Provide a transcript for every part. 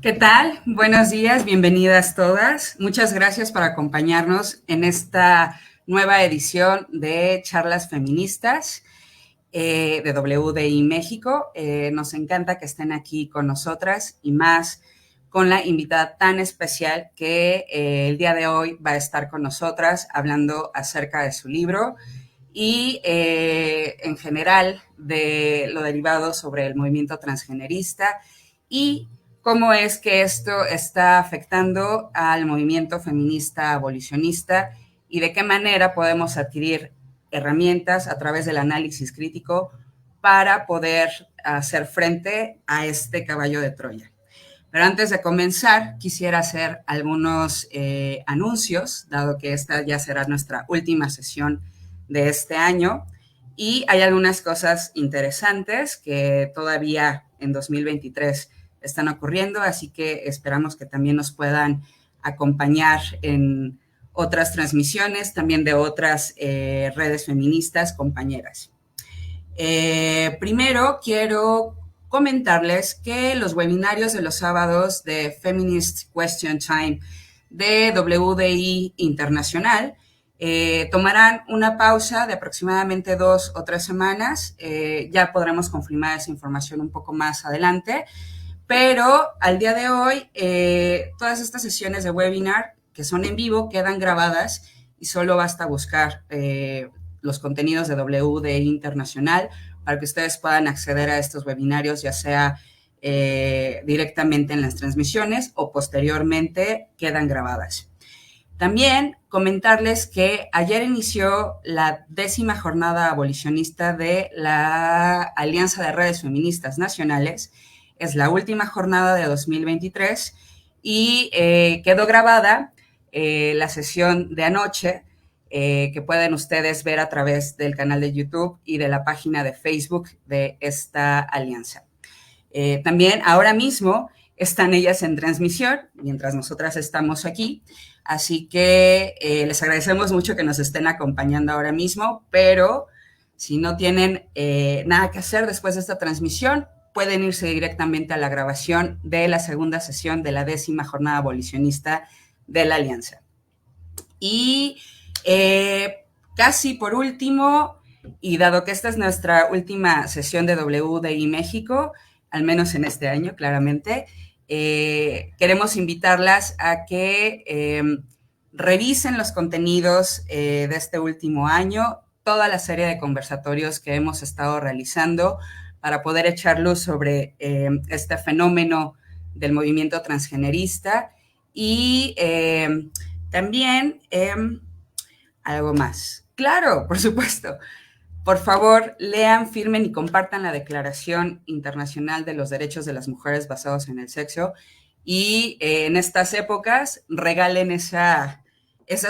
¿Qué tal? Buenos días, bienvenidas todas. Muchas gracias por acompañarnos en esta nueva edición de Charlas Feministas de WDI México. Nos encanta que estén aquí con nosotras y más con la invitada tan especial que el día de hoy va a estar con nosotras hablando acerca de su libro y en general de lo derivado sobre el movimiento transgenerista y cómo es que esto está afectando al movimiento feminista abolicionista y de qué manera podemos adquirir herramientas a través del análisis crítico para poder hacer frente a este caballo de Troya. Pero antes de comenzar, quisiera hacer algunos anuncios, dado que esta ya será nuestra última sesión de este año. Y hay algunas cosas interesantes que todavía en 2023 están ocurriendo, así que esperamos que también nos puedan acompañar en otras transmisiones, también de otras redes feministas compañeras. Primero, quiero comentarles que los webinarios de los sábados de Feminist Question Time de WDI Internacional tomarán una pausa de aproximadamente 2 o 3 semanas. Ya podremos confirmar esa información un poco más adelante, pero al día de hoy todas estas sesiones de webinar que son en vivo quedan grabadas y solo basta buscar los contenidos de WDI Internacional para que ustedes puedan acceder a estos webinarios, ya sea directamente en las transmisiones o posteriormente quedan grabadas. También comentarles que ayer inició la 10ª jornada abolicionista de la Alianza de Redes Feministas Nacionales. Es la última jornada de 2023 y quedó grabada la sesión de anoche que pueden ustedes ver a través del canal de YouTube y de la página de Facebook de esta alianza. También ahora mismo están ellas en transmisión mientras nosotras estamos aquí, así que les agradecemos mucho que nos estén acompañando ahora mismo, pero si no tienen nada que hacer después de esta transmisión, pueden irse directamente a la grabación de la segunda sesión de la 10ª jornada abolicionista de la Alianza. Y casi por último, y dado que esta es nuestra última sesión de WDI México, al menos en este año, claramente, queremos invitarlas a que revisen los contenidos de este último año, toda la serie de conversatorios que hemos estado realizando para poder echar luz sobre este fenómeno del movimiento transgenerista y también algo más. Claro, por supuesto. Por favor, lean, firmen y compartan la Declaración Internacional de los Derechos de las Mujeres basados en el sexo y en estas épocas regalen esa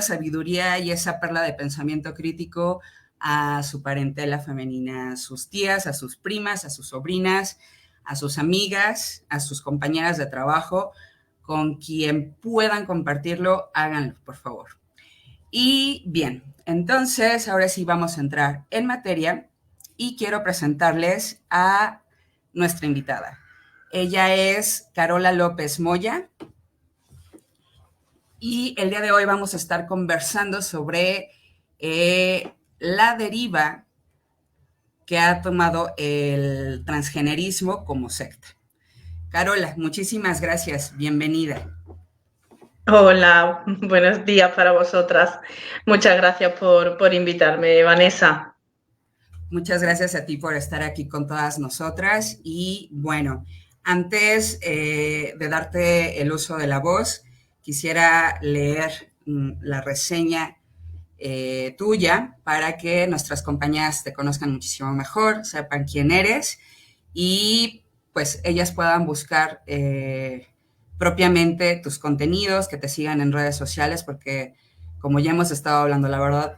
sabiduría y esa perla de pensamiento crítico a su parentela femenina, a sus tías, a sus primas, a sus sobrinas, a sus amigas, a sus compañeras de trabajo, con quien puedan compartirlo, háganlo, por favor. Y bien, entonces ahora sí vamos a entrar en materia y quiero presentarles a nuestra invitada. Ella es Carola López Moya y el día de hoy vamos a estar conversando sobre la deriva que ha tomado el transgenerismo como secta. Carola, muchísimas gracias, bienvenida. Hola, buenos días para vosotras. Muchas gracias por invitarme, Vanessa. Muchas gracias a ti por estar aquí con todas nosotras. Y bueno, antes de darte el uso de la voz, quisiera leer la reseña tuya para que nuestras compañeras te conozcan muchísimo mejor, sepan quién eres y pues ellas puedan buscar propiamente tus contenidos, que te sigan en redes sociales, porque como ya hemos estado hablando, la verdad,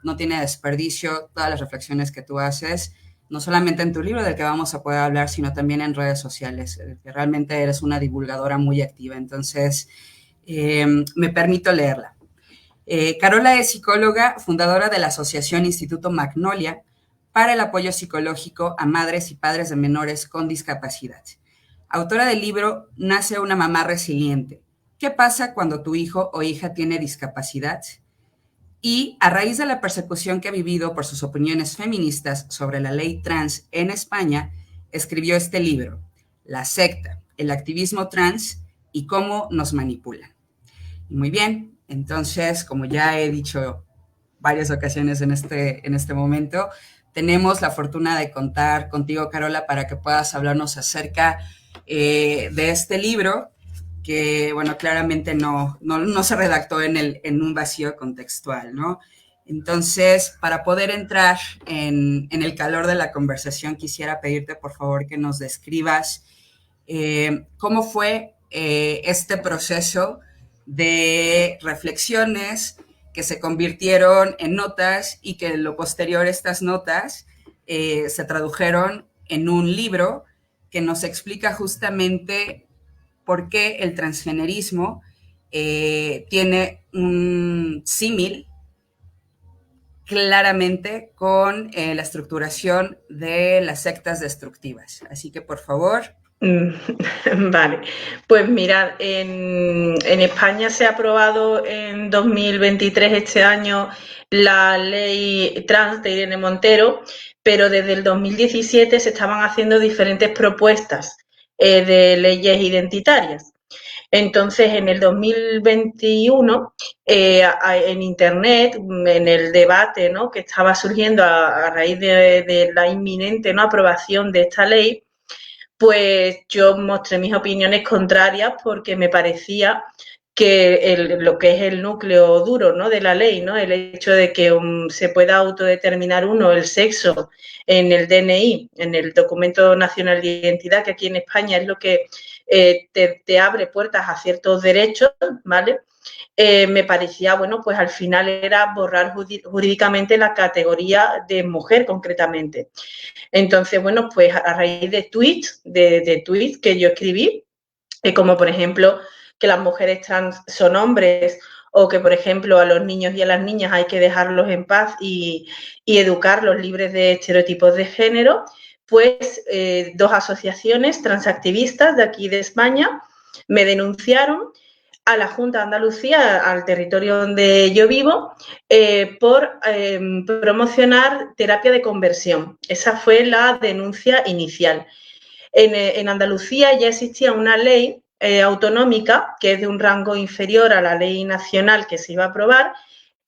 no tiene desperdicio todas las reflexiones que tú haces, no solamente en tu libro del que vamos a poder hablar, sino también en redes sociales, que realmente eres una divulgadora muy activa. Entonces, me permito leerla. Carola es psicóloga, fundadora de la Asociación Instituto Magnolia para el apoyo psicológico a madres y padres de menores con discapacidad. autora del libro Nace una mamá resiliente. ¿Qué pasa cuando tu hijo o hija tiene discapacidad? Y a raíz de la persecución que ha vivido por sus opiniones feministas sobre la ley trans en España, escribió este libro, La secta, el activismo trans y cómo nos manipulan. Y muy bien, entonces, como ya he dicho varias ocasiones en este momento, tenemos la fortuna de contar contigo, Carola, para que puedas hablarnos acerca de este libro que, bueno, claramente no se redactó en un vacío contextual, ¿no? Entonces, para poder entrar en el calor de la conversación, quisiera pedirte, por favor, que nos describas cómo fue este proceso de reflexiones que se convirtieron en notas y que en lo posterior estas notas se tradujeron en un libro que nos explica justamente por qué el transgenerismo tiene un símil claramente con la estructuración de las sectas destructivas. Así que, por favor. Vale, pues mirad, en España se ha aprobado en 2023, este año, la ley trans de Irene Montero, pero desde el 2017 se estaban haciendo diferentes propuestas de leyes identitarias. Entonces, en el 2021, en Internet, en el debate, ¿no?, que estaba surgiendo a raíz de la inminente, ¿no?, aprobación de esta ley, pues yo mostré mis opiniones contrarias porque me parecía que lo que es el núcleo duro, ¿no?, de la ley, ¿no?, el hecho de que se pueda autodeterminar uno el sexo en el DNI, en el Documento Nacional de Identidad, que aquí en España es lo que te abre puertas a ciertos derechos, ¿vale? Me parecía, bueno, pues al final era borrar jurídicamente la categoría de mujer concretamente. Entonces, bueno, pues a raíz de tweets que yo escribí, como por ejemplo que las mujeres trans son hombres o que, por ejemplo, a los niños y a las niñas hay que dejarlos en paz y educarlos libres de estereotipos de género, pues dos asociaciones transactivistas de aquí de España me denunciaron a la Junta de Andalucía, al territorio donde yo vivo, por promocionar terapia de conversión. Esa fue la denuncia inicial. En Andalucía ya existía una ley autonómica, que es de un rango inferior a la ley nacional que se iba a aprobar,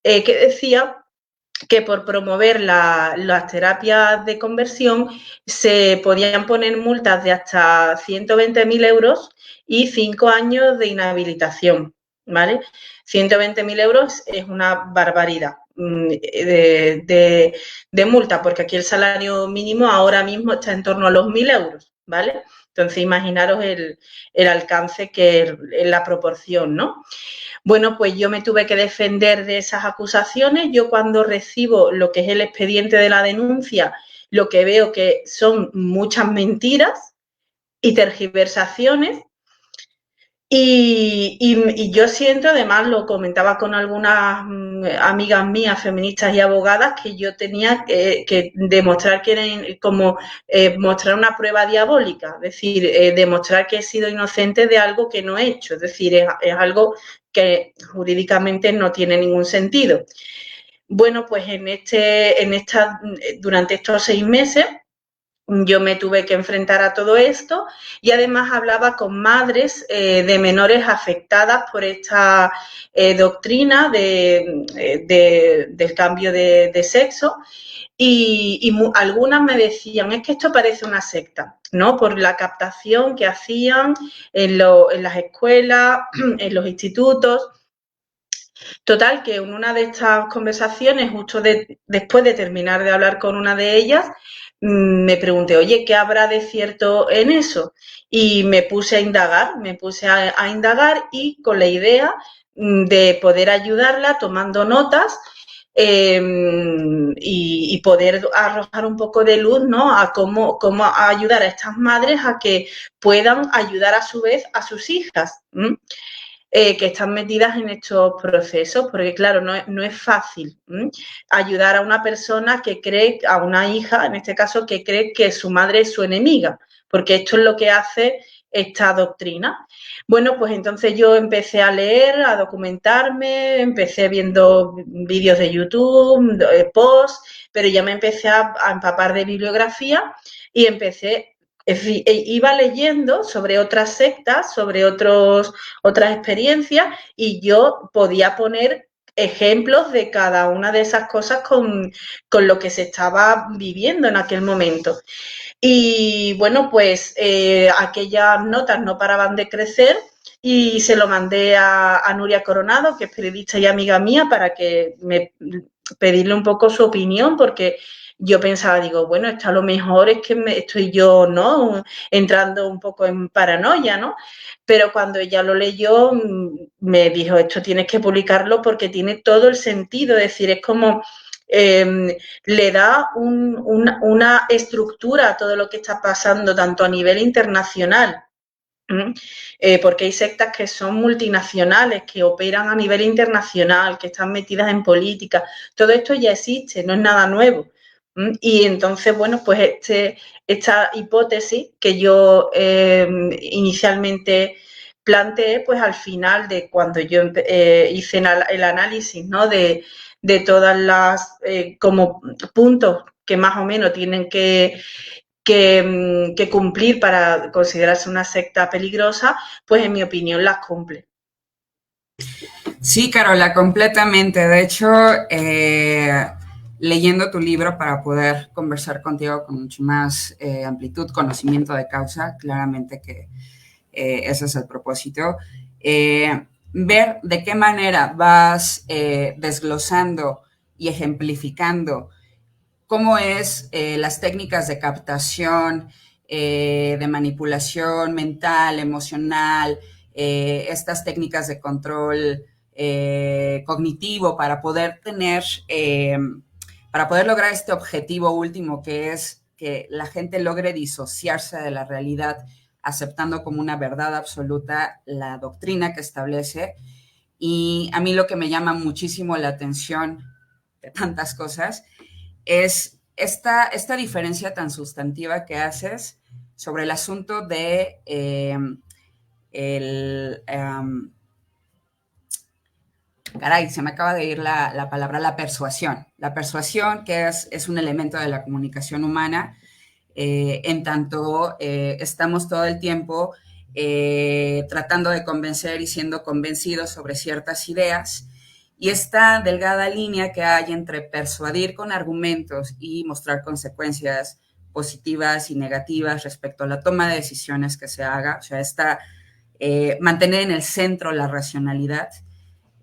que decía que por promover las terapias de conversión se podían poner multas de hasta 120.000 euros y 5 años de inhabilitación, ¿vale? 120.000 euros es una barbaridad de multa, porque aquí el salario mínimo ahora mismo está en torno a los 1.000 euros, ¿vale? Entonces, imaginaros el alcance que es la proporción, ¿no? Bueno, pues yo me tuve que defender de esas acusaciones. Yo cuando recibo lo que es el expediente de la denuncia, lo que veo que son muchas mentiras y tergiversaciones. Y yo siento, además lo comentaba con algunas amigas mías, feministas y abogadas, que yo tenía que demostrar que era como mostrar una prueba diabólica, es decir, demostrar que he sido inocente de algo que no he hecho, es decir, es algo que jurídicamente no tiene ningún sentido. Bueno, pues durante estos 6 meses yo me tuve que enfrentar a todo esto y además hablaba con madres de menores afectadas por esta doctrina del cambio de sexo y algunas me decían, es que esto parece una secta, ¿no? Por la captación que hacían en las escuelas, en los institutos. Total, que en una de estas conversaciones, justo después de terminar de hablar con una de ellas, me pregunté, oye, ¿qué habrá de cierto en eso? Y me puse a indagar, indagar y con la idea de poder ayudarla tomando notas y poder arrojar un poco de luz, ¿no?, a cómo ayudar a estas madres a que puedan ayudar a su vez a sus hijas. Que están metidas en estos procesos, porque claro, no es fácil ayudar a una persona que cree, a una hija en este caso, que cree que su madre es su enemiga, porque esto es lo que hace esta doctrina. Bueno, pues entonces yo empecé a leer, a documentarme, empecé viendo vídeos de YouTube, posts, pero ya me empecé a empapar de bibliografía y empecé, iba leyendo sobre otras sectas, sobre otras experiencias y yo podía poner ejemplos de cada una de esas cosas con lo que se estaba viviendo en aquel momento. Y bueno, pues aquellas notas no paraban de crecer y se lo mandé a Nuria Coronado, que es periodista y amiga mía, para que me pedirle un poco su opinión, porque yo pensaba, digo, bueno, esto a lo mejor es que estoy yo, ¿no? Entrando un poco en paranoia, ¿no? Pero cuando ella lo leyó, me dijo, esto tienes que publicarlo porque tiene todo el sentido, es decir, es como le da una estructura a todo lo que está pasando, tanto a nivel internacional, porque hay sectas que son multinacionales, que operan a nivel internacional, que están metidas en política. Todo esto ya existe, no es nada nuevo. Y entonces, bueno, pues esta hipótesis que yo inicialmente planteé, pues al final de cuando yo hice el análisis, ¿no? de todas las como puntos que más o menos tienen que cumplir para considerarse una secta peligrosa, pues en mi opinión las cumple. Sí, Carola, completamente. De hecho, leyendo tu libro para poder conversar contigo con mucho más amplitud, conocimiento de causa, claramente que ese es el propósito. Ver de qué manera vas desglosando y ejemplificando cómo es las técnicas de captación, de manipulación mental, emocional, estas técnicas de control cognitivo para poder tener, para poder lograr este objetivo último que es que la gente logre disociarse de la realidad, aceptando como una verdad absoluta la doctrina que establece. Y a mí lo que me llama muchísimo la atención de tantas cosas es esta diferencia tan sustantiva que haces sobre el asunto de el, caray, se me acaba de ir la palabra, la persuasión. La persuasión, que es un elemento de la comunicación humana, en tanto estamos todo el tiempo tratando de convencer y siendo convencidos sobre ciertas ideas, y esta delgada línea que hay entre persuadir con argumentos y mostrar consecuencias positivas y negativas respecto a la toma de decisiones que se haga, o sea, mantener en el centro la racionalidad,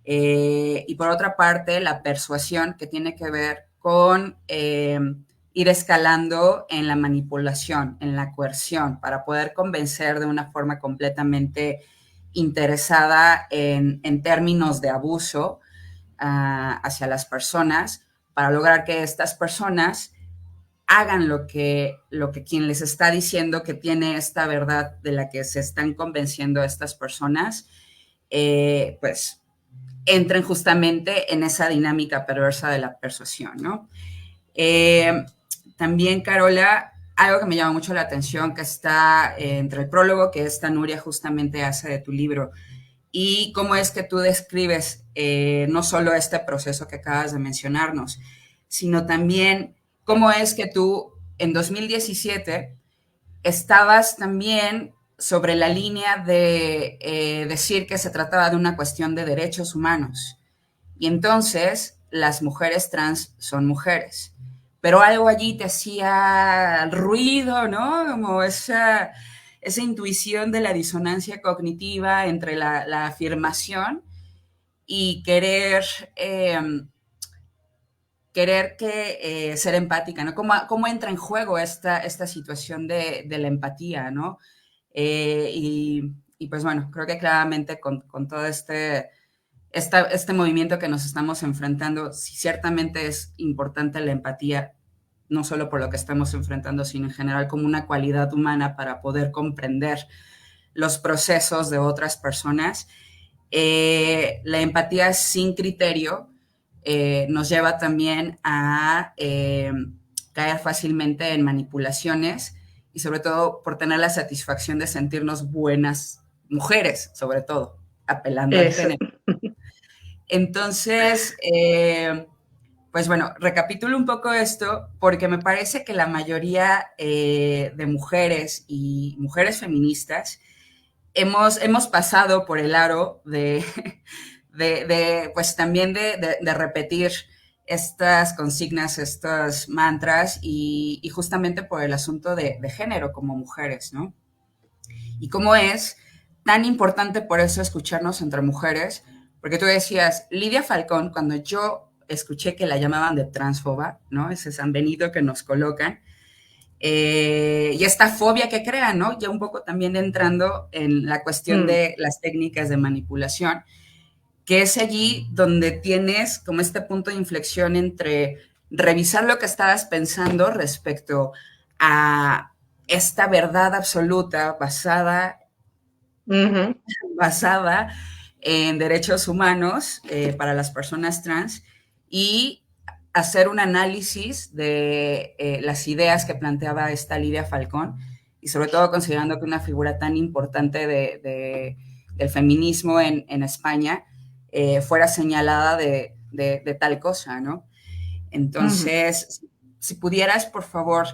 y por otra parte la persuasión, que tiene que ver con ir escalando en la manipulación, en la coerción, para poder convencer de una forma completamente interesada en términos de abuso hacia las personas, para lograr que estas personas hagan lo que quien les está diciendo que tiene esta verdad de la que se están convenciendo a estas personas, pues entren justamente en esa dinámica perversa de la persuasión, ¿no? También, Carola, algo que me llama mucho la atención, que está entre el prólogo que esta Nuria justamente hace de tu libro, y cómo es que tú describes no solo este proceso que acabas de mencionarnos, sino también cómo es que tú en 2017 estabas también sobre la línea de decir que se trataba de una cuestión de derechos humanos. Y entonces las mujeres trans son mujeres. Pero algo allí te hacía ruido, ¿no? Como esa intuición de la disonancia cognitiva entre la afirmación y eh, querer ser empática, ¿no? ¿Cómo entra en juego esta situación de la empatía, ¿no? Y pues bueno, creo que claramente con todo este movimiento que nos estamos enfrentando, sí, ciertamente es importante la empatía, no solo por lo que estamos enfrentando, sino en general como una cualidad humana para poder comprender los procesos de otras personas. La empatía sin criterio nos lleva también a caer fácilmente en manipulaciones y sobre todo por tener la satisfacción de sentirnos buenas mujeres, sobre todo, apelando al Eso. género. Entonces, pues bueno, recapitulo un poco esto porque me parece que la mayoría de mujeres y mujeres feministas hemos pasado por el aro pues también de repetir estas consignas, estos mantras y justamente por el asunto de género como mujeres, ¿no? Y cómo es tan importante por eso escucharnos entre mujeres, porque tú decías, Lidia Falcón, cuando yo escuché que la llamaban de transfoba, ¿no? Ese San Benito que nos colocan, y esta fobia que crean, ¿no? Ya un poco también entrando en la cuestión Mm, de las técnicas de manipulación, que es allí donde tienes como este punto de inflexión entre revisar lo que estabas pensando respecto a esta verdad absoluta ujú, basada en derechos humanos para las personas trans y hacer un análisis de las ideas que planteaba esta Lidia Falcón y sobre todo considerando que una figura tan importante del feminismo en España fuera señalada de tal cosa, ¿no? ujú. Entonces, si pudieras, por favor,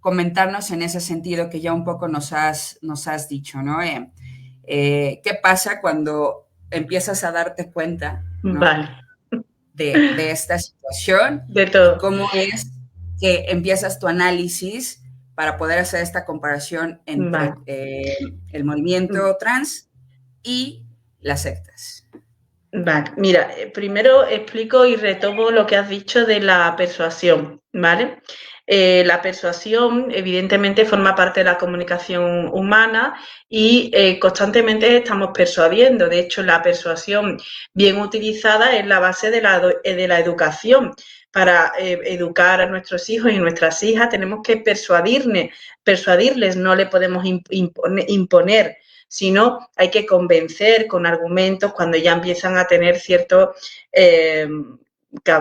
comentarnos en ese sentido que ya un poco nos has dicho, ¿no? ¿Qué pasa cuando empiezas a darte cuenta, ¿no? Vale, De esta situación de y todo. cómo es que empiezas tu análisis para poder hacer esta comparación Vale. entre el movimiento trans y las sectas. Vale, mira, primero explico y retomo lo que has dicho de la persuasión, ¿vale? La persuasión evidentemente forma parte de la comunicación humana y constantemente estamos persuadiendo. De hecho, la persuasión bien utilizada es la base de la educación. Para educar a nuestros hijos y nuestras hijas tenemos que persuadirles, no le podemos imponer, sino hay que convencer con argumentos cuando ya empiezan a tener cierto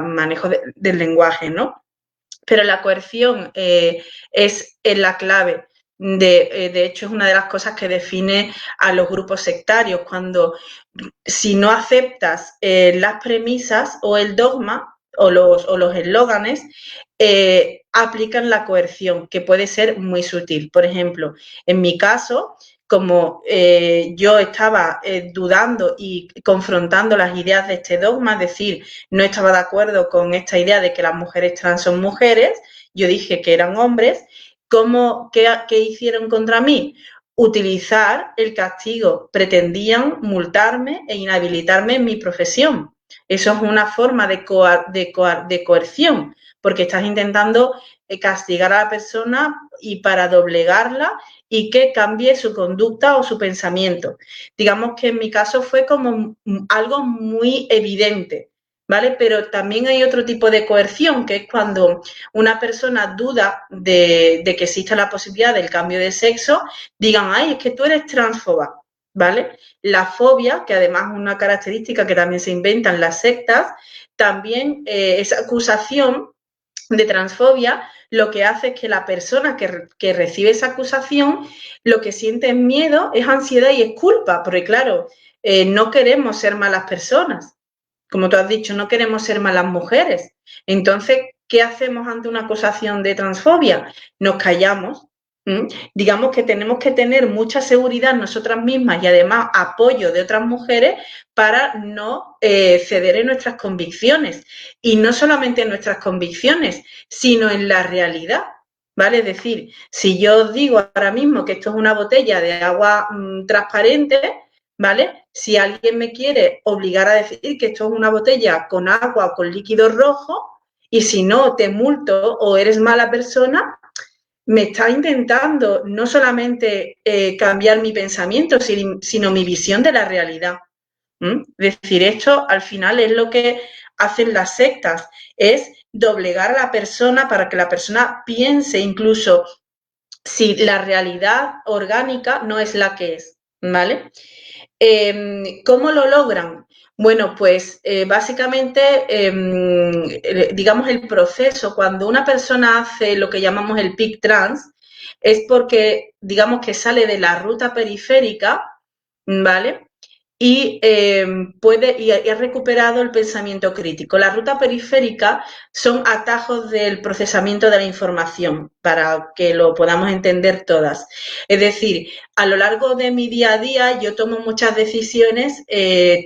manejo del lenguaje, ¿no? Pero la coerción es la clave. De hecho, es una de las cosas que define a los grupos sectarios, cuando si no aceptas las premisas o el dogma o los eslóganes, aplican la coerción, que puede ser muy sutil. Por ejemplo, en mi caso, como yo estaba dudando y confrontando las ideas de este dogma, es decir, no estaba de acuerdo con esta idea de que las mujeres trans son mujeres, yo dije que eran hombres, ¿qué hicieron contra mí? Utilizar el castigo, pretendían multarme e inhabilitarme en mi profesión. Eso es una forma de coerción, porque estás intentando castigar a la persona y para doblegarla y que cambie su conducta o su pensamiento. Digamos que en mi caso fue como algo muy evidente, ¿vale? Pero también hay otro tipo de coerción, que es cuando una persona duda de que exista la posibilidad del cambio de sexo, digan, ay, es que tú eres transfoba, ¿vale? La fobia, que además es una característica que también se inventa en las sectas, también esa acusación de transfobia lo que hace es que la persona que recibe esa acusación lo que siente es miedo, es ansiedad y es culpa, porque claro, no queremos ser malas personas, como tú has dicho, no queremos ser malas mujeres. Entonces, ¿qué hacemos ante una acusación de transfobia? Nos callamos. ¿Mm? Digamos que tenemos que tener mucha seguridad nosotras mismas y además apoyo de otras mujeres para no ceder en nuestras convicciones. Y no solamente en nuestras convicciones, sino en la realidad. ¿Vale? Es decir, si yo os digo ahora mismo que esto es una botella de agua transparente, ¿vale? Si alguien me quiere obligar a decir que esto es una botella con agua o con líquido rojo, y si no te multo o eres mala persona, me está intentando no solamente cambiar mi pensamiento, sino mi visión de la realidad. Es decir, esto al final es lo que hacen las sectas, es doblegar a la persona para que la persona piense incluso si la realidad orgánica no es la que es, ¿vale? ¿Cómo lo logran? Bueno, pues básicamente, digamos, el proceso, cuando una persona hace lo que llamamos el PIC trans, es porque, digamos que sale de la ruta periférica, ¿vale? Y y ha recuperado el pensamiento crítico. La ruta periférica son atajos del procesamiento de la información, para que lo podamos entender todas. Es decir, a lo largo de mi día a día yo tomo muchas decisiones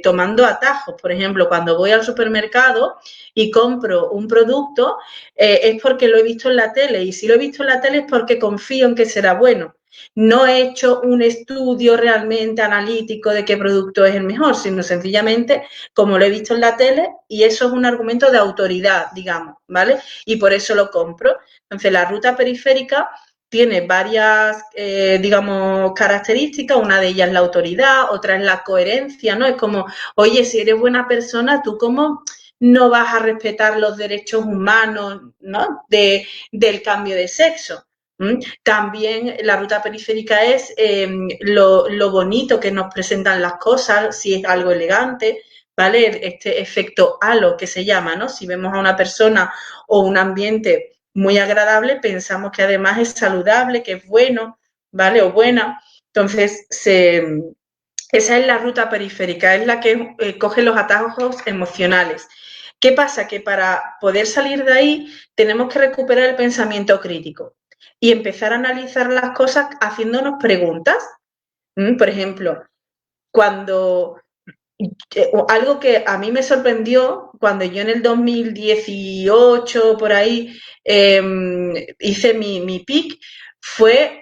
tomando atajos. Por ejemplo, cuando voy al supermercado y compro un producto, es porque lo he visto en la tele, y si lo he visto en la tele es porque confío en que será bueno. No he hecho un estudio realmente analítico de qué producto es el mejor, sino sencillamente como lo he visto en la tele, y eso es un argumento de autoridad, digamos, ¿vale? Y por eso lo compro. Entonces, la ruta periférica tiene varias, digamos, características. Una de ellas es la autoridad, otra es la coherencia, ¿no? Es como, oye, si eres buena persona, ¿tú cómo no vas a respetar los derechos humanos, ¿no? Del cambio de sexo? También la ruta periférica es lo bonito que nos presentan las cosas, si es algo elegante, ¿vale? Este efecto halo que se llama, ¿no? Si vemos a una persona o un ambiente muy agradable, pensamos que además es saludable, que es bueno, ¿vale? O buena. Entonces, esa es la ruta periférica, es la que coge los atajos emocionales. ¿Qué pasa? Que para poder salir de ahí tenemos que recuperar el pensamiento crítico y empezar a analizar las cosas haciéndonos preguntas. Por ejemplo, cuando algo que a mí me sorprendió cuando yo en el 2018, por ahí, hice mi PIC, fue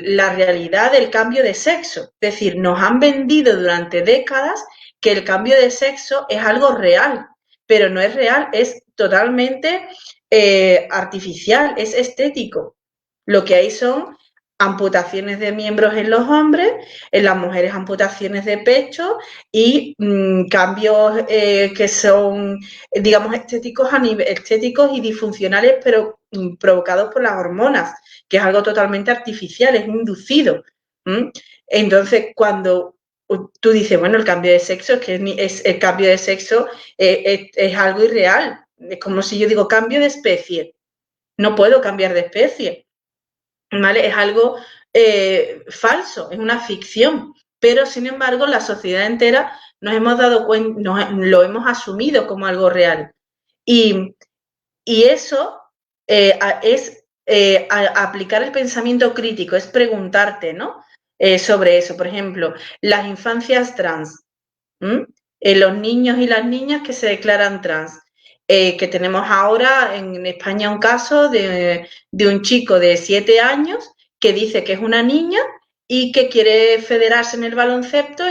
la realidad del cambio de sexo. Es decir, nos han vendido durante décadas que el cambio de sexo es algo real, pero no es real, es totalmente artificial, es estético. Lo que hay son amputaciones de miembros en los hombres, en las mujeres amputaciones de pecho y cambios que son, digamos, estéticos y disfuncionales, pero provocados por las hormonas, que es algo totalmente artificial, es inducido. Entonces, cuando tú dices, bueno, el cambio de sexo, es el cambio de sexo es algo irreal. Es como si yo digo, cambio de especie. No puedo cambiar de especie. ¿Vale? Es algo falso, es una ficción, pero sin embargo la sociedad entera nos hemos dado cuenta, lo hemos asumido como algo real. Y, y eso es aplicar el pensamiento crítico, es preguntarte, ¿no? Sobre eso. Por ejemplo, las infancias trans, los niños y las niñas que se declaran trans. Que tenemos ahora en España un caso de un chico de 7 años que dice que es una niña y que quiere federarse en el baloncesto,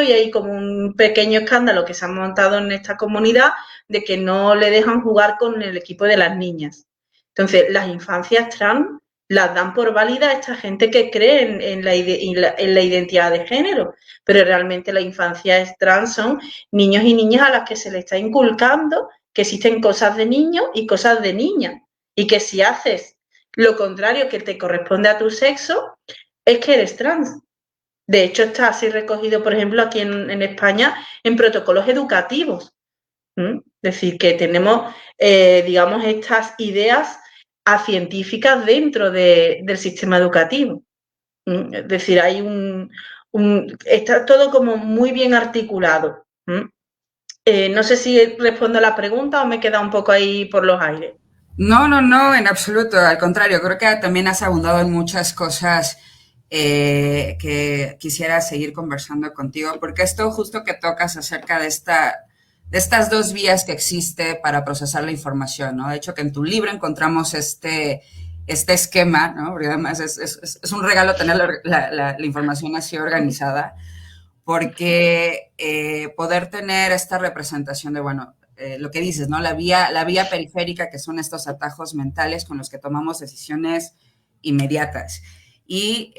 y hay como un pequeño escándalo que se ha montado en esta comunidad de que no le dejan jugar con el equipo de las niñas. Entonces, las infancias trans las dan por válida esta gente que cree en la identidad de género, pero realmente la infancia trans son niños y niñas a las que se les está inculcando que existen cosas de niños y cosas de niñas, y que si haces lo contrario que te corresponde a tu sexo, es que eres trans. De hecho, está así recogido, por ejemplo, aquí en España, en protocolos educativos. Es decir, que tenemos, digamos, estas ideas científicas dentro del sistema educativo. Es decir, hay está todo como muy bien articulado. No sé si respondo a la pregunta o me queda un poco ahí por los aires. No, no, no, en absoluto. Al contrario, creo que también has abundado en muchas cosas que quisiera seguir conversando contigo, porque esto justo que tocas acerca de estas dos vías que existe para procesar la información, ¿no? De hecho, que en tu libro encontramos este esquema, ¿no? Porque además es un regalo tener la información así organizada, porque poder tener esta representación de, bueno, lo que dices, ¿no? La vía periférica, que son estos atajos mentales con los que tomamos decisiones inmediatas. Y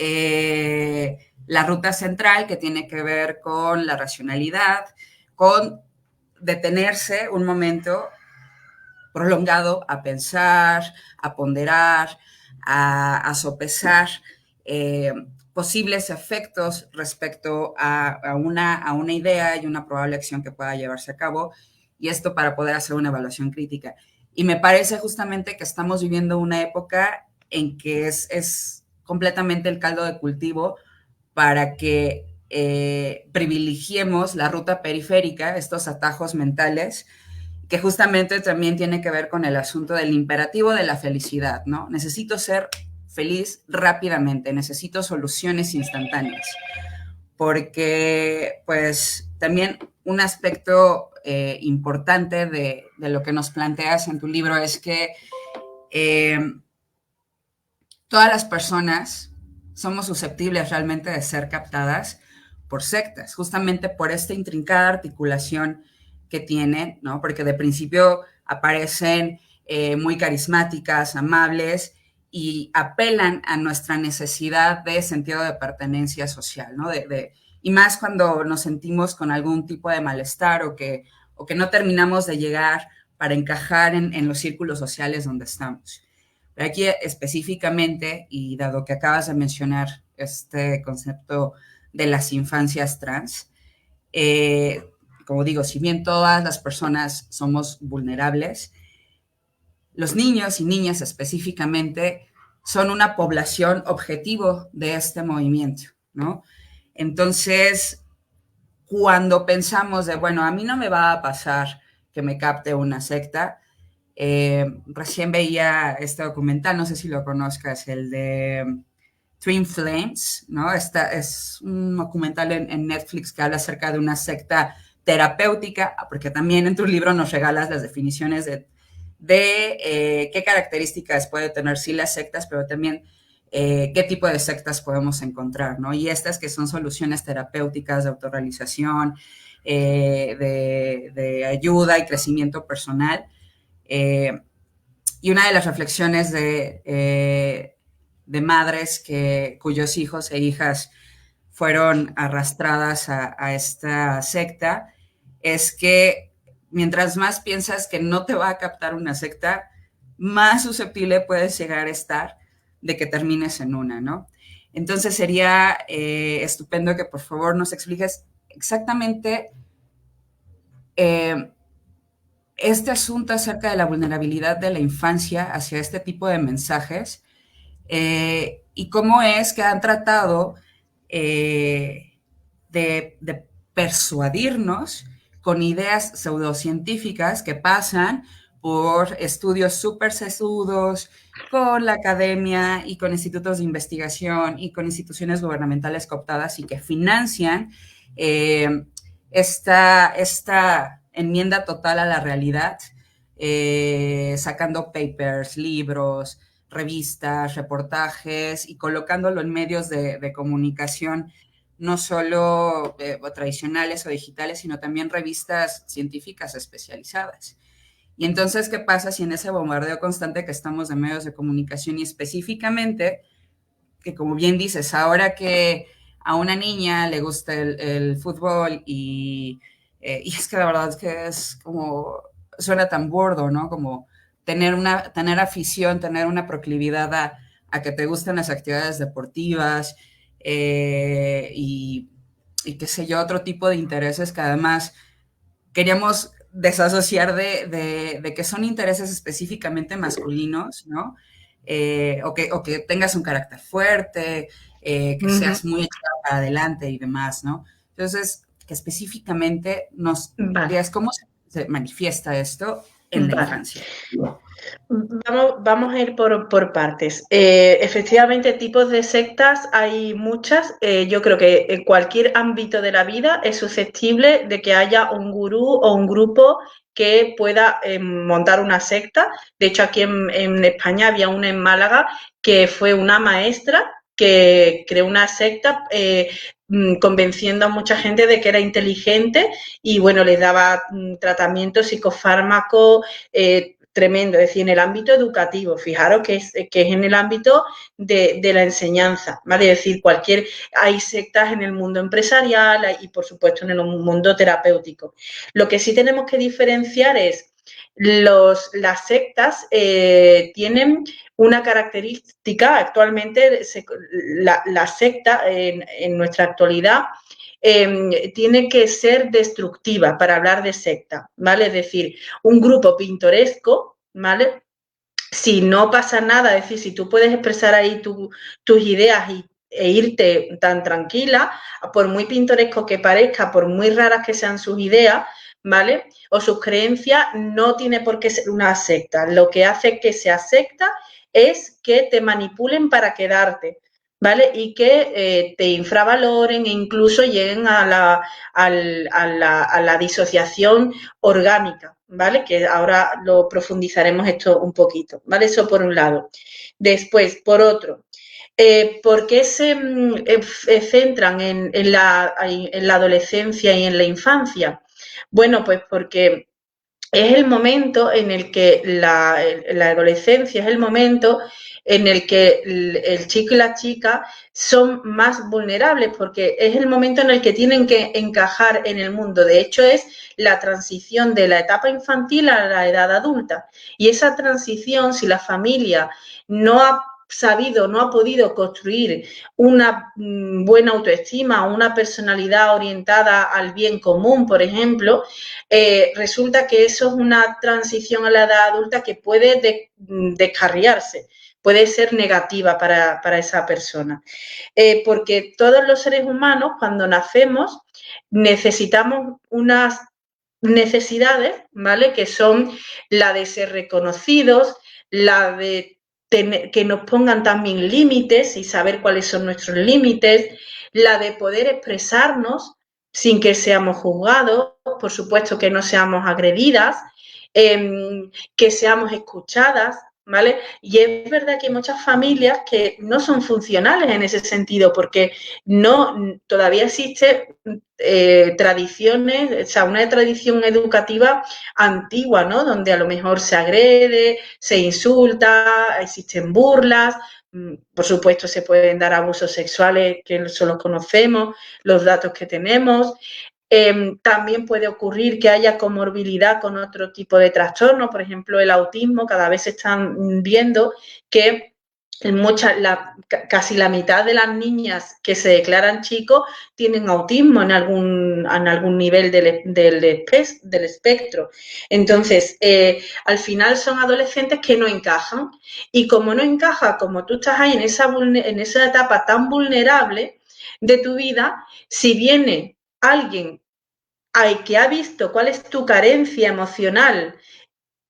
la ruta central, que tiene que ver con la racionalidad, con detenerse un momento prolongado a pensar, a ponderar, a sopesar posibles efectos respecto a una idea y una probable acción que pueda llevarse a cabo, y esto para poder hacer una evaluación crítica. Y me parece justamente que estamos viviendo una época en que es completamente el caldo de cultivo para que privilegiemos la ruta periférica, estos atajos mentales, que justamente también tiene que ver con el asunto del imperativo de la felicidad, ¿no? Necesito ser feliz rápidamente, necesito soluciones instantáneas, porque pues también un aspecto importante de lo que nos planteas en tu libro es que eh, todas las personas somos susceptibles realmente de ser captadas por sectas, justamente por esta intrincada articulación que tienen, ¿no? Porque de principio aparecen muy carismáticas, amables y apelan a nuestra necesidad de sentido de pertenencia social, ¿no? Y más cuando nos sentimos con algún tipo de malestar o que no terminamos de llegar para encajar en los círculos sociales donde estamos. Pero aquí específicamente, y dado que acabas de mencionar este concepto de las infancias trans, como digo, si bien todas las personas somos vulnerables, los niños y niñas específicamente son una población objetivo de este movimiento, ¿no? Entonces, cuando pensamos de, bueno, a mí no me va a pasar que me capte una secta, recién veía este documental, no sé si lo conozcas, el de Twin Flames, ¿no? Esta es un documental en Netflix que habla acerca de una secta terapéutica, porque también en tu libro nos regalas las definiciones de qué características puede tener sí las sectas, pero también qué tipo de sectas podemos encontrar, ¿no? Y estas que son soluciones terapéuticas de autorrealización, de ayuda y crecimiento personal. Y una de las reflexiones de madres cuyos hijos e hijas fueron arrastradas a esta secta es que mientras más piensas que no te va a captar una secta, más susceptible puedes llegar a estar de que termines en una, ¿no? Entonces sería estupendo que por favor nos expliques exactamente este asunto acerca de la vulnerabilidad de la infancia hacia este tipo de mensajes y cómo es que han tratado de persuadirnos con ideas pseudocientíficas que pasan por estudios súper sesudos con la academia y con institutos de investigación y con instituciones gubernamentales cooptadas y que financian esta enmienda total a la realidad, sacando papers, libros, revistas, reportajes y colocándolo en medios de comunicación no solo tradicionales o digitales, sino también revistas científicas especializadas. Y entonces, ¿qué pasa si en ese bombardeo constante que estamos de medios de comunicación y específicamente, que como bien dices, ahora que a una niña le gusta el fútbol y es que la verdad es que es como, suena tan gordo, ¿no? Como tener afición, tener una proclividad a que te gusten las actividades deportivas y qué sé yo, otro tipo de intereses que además queríamos desasociar de que son intereses específicamente masculinos, ¿no? O que tengas un carácter fuerte, que seas muy echado para adelante y demás, ¿no? Entonces, que específicamente nos Vale, digas cómo se manifiesta esto en la vale. infancia. Vamos a ir por partes. Efectivamente, tipos de sectas hay muchas. Yo creo que en cualquier ámbito de la vida es susceptible de que haya un gurú o un grupo que pueda montar una secta. De hecho, aquí en España había una en Málaga que fue una maestra que creó una secta convenciendo a mucha gente de que era inteligente y bueno, les daba tratamientos psicofármacos, tremendo, es decir, en el ámbito educativo, fijaros que es en el ámbito de la enseñanza, ¿vale? Es decir, hay sectas en el mundo empresarial y por supuesto en el mundo terapéutico. Lo que sí tenemos que diferenciar es las sectas tienen una característica, actualmente la secta en nuestra actualidad tiene que ser destructiva para hablar de secta, ¿vale? Es decir, un grupo pintoresco, ¿vale? si no pasa nada, es decir, si tú puedes expresar ahí tus ideas e irte tan tranquila, por muy pintoresco que parezca, por muy raras que sean sus ideas, ¿vale? O sus creencias, no tiene por qué ser una secta. Lo que hace que sea secta es que te manipulen para quedarte, ¿vale? Y que te infravaloren e incluso lleguen a la disociación orgánica, ¿vale? Que ahora lo profundizaremos esto un poquito, ¿vale? Eso por un lado. Después, por otro, ¿por qué se centran en la adolescencia y en la infancia? Bueno, pues porque es el momento en el que la adolescencia es el momento en el que el chico y la chica son más vulnerables porque es el momento en el que tienen que encajar en el mundo. De hecho, es la transición de la etapa infantil a la edad adulta. Y esa transición, si la familia no ha sabido, no ha podido construir una buena autoestima, una personalidad orientada al bien común, por ejemplo, resulta que eso es una transición a la edad adulta que puede descarriarse, puede ser negativa para esa persona. Porque todos los seres humanos, cuando nacemos, necesitamos unas necesidades, ¿vale? Que son la de ser reconocidos, la de que nos pongan también límites y saber cuáles son nuestros límites, la de poder expresarnos sin que seamos juzgados, por supuesto que no seamos agredidas, que seamos escuchadas, ¿vale? Y es verdad que hay muchas familias que no son funcionales en ese sentido, porque todavía existe tradiciones, o sea, una tradición educativa antigua, ¿no? Donde a lo mejor se agrede, se insulta, existen burlas, por supuesto se pueden dar abusos sexuales que solo conocemos, los datos que tenemos. También puede ocurrir que haya comorbilidad con otro tipo de trastorno, por ejemplo, el autismo. Cada vez se están viendo que casi la mitad de las niñas que se declaran chicos tienen autismo en algún nivel del espectro. Entonces, al final son adolescentes que no encajan y como no encaja, como tú estás ahí en esa etapa tan vulnerable de tu vida, si viene alguien que ha visto cuál es tu carencia emocional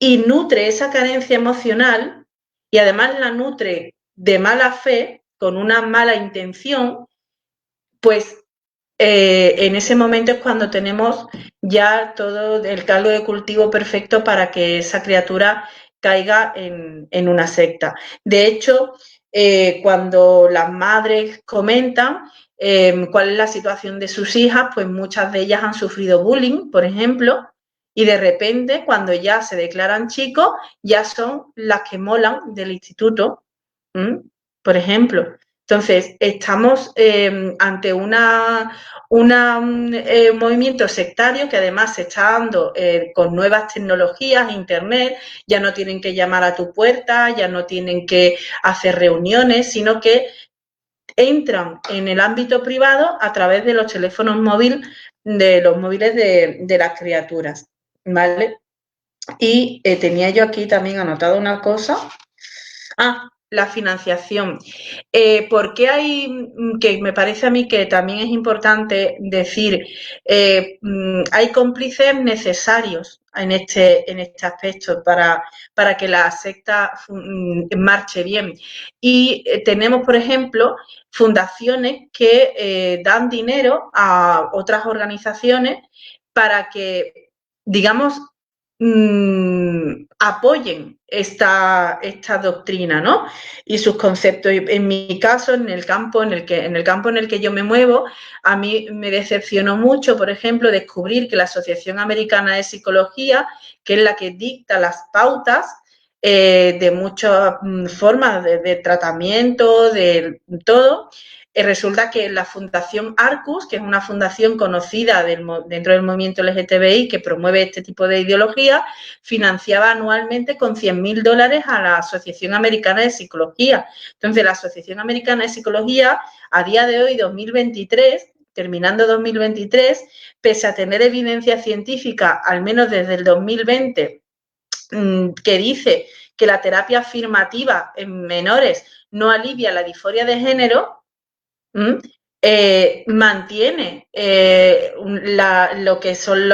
y nutre esa carencia emocional y además la nutre de mala fe, con una mala intención, pues en ese momento es cuando tenemos ya todo el caldo de cultivo perfecto para que esa criatura caiga en una secta. De hecho, cuando las madres comentan cuál es la situación de sus hijas, pues muchas de ellas han sufrido bullying, por ejemplo, y de repente, cuando ya se declaran chicos, ya son las que molan del instituto, por ejemplo. Entonces, estamos ante un movimiento sectario que además se está dando con nuevas tecnologías, internet, ya no tienen que llamar a tu puerta, ya no tienen que hacer reuniones, sino que entran en el ámbito privado a través de los teléfonos móviles, de los móviles de las criaturas, ¿vale? Y tenía yo aquí también anotado una cosa. La financiación. ¿Por qué que me parece a mí que también es importante decir, hay cómplices necesarios en este aspecto para que la secta marche bien? Y tenemos, por ejemplo, fundaciones que dan dinero a otras organizaciones para que, digamos, apoyen esta doctrina, ¿no? Y sus conceptos. Y en mi caso, en el campo en el que yo me muevo, a mí me decepcionó mucho, por ejemplo, descubrir que la Asociación Americana de Psicología, que es la que dicta las pautas de muchas formas de tratamiento, de todo, resulta que la Fundación Arcus, que es una fundación conocida dentro del movimiento LGTBI que promueve este tipo de ideología, financiaba anualmente con $100.000 a la Asociación Americana de Psicología. Entonces, la Asociación Americana de Psicología, a día de hoy, 2023, terminando 2023, pese a tener evidencia científica, al menos desde el 2020, que dice que la terapia afirmativa en menores no alivia la disforia de género, mantiene lo que son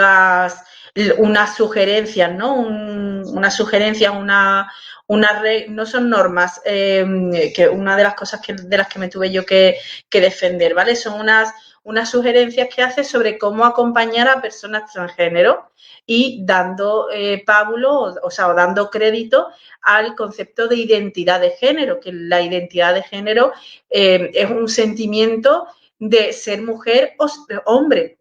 unas sugerencias, ¿no? Unas sugerencias, no son normas, que una de las cosas de las que me tuve yo que defender, ¿vale? Son unas sugerencias que hace sobre cómo acompañar a personas transgénero y dando pábulo, o sea, dando crédito al concepto de identidad de género, que la identidad de género es un sentimiento de ser mujer o hombre.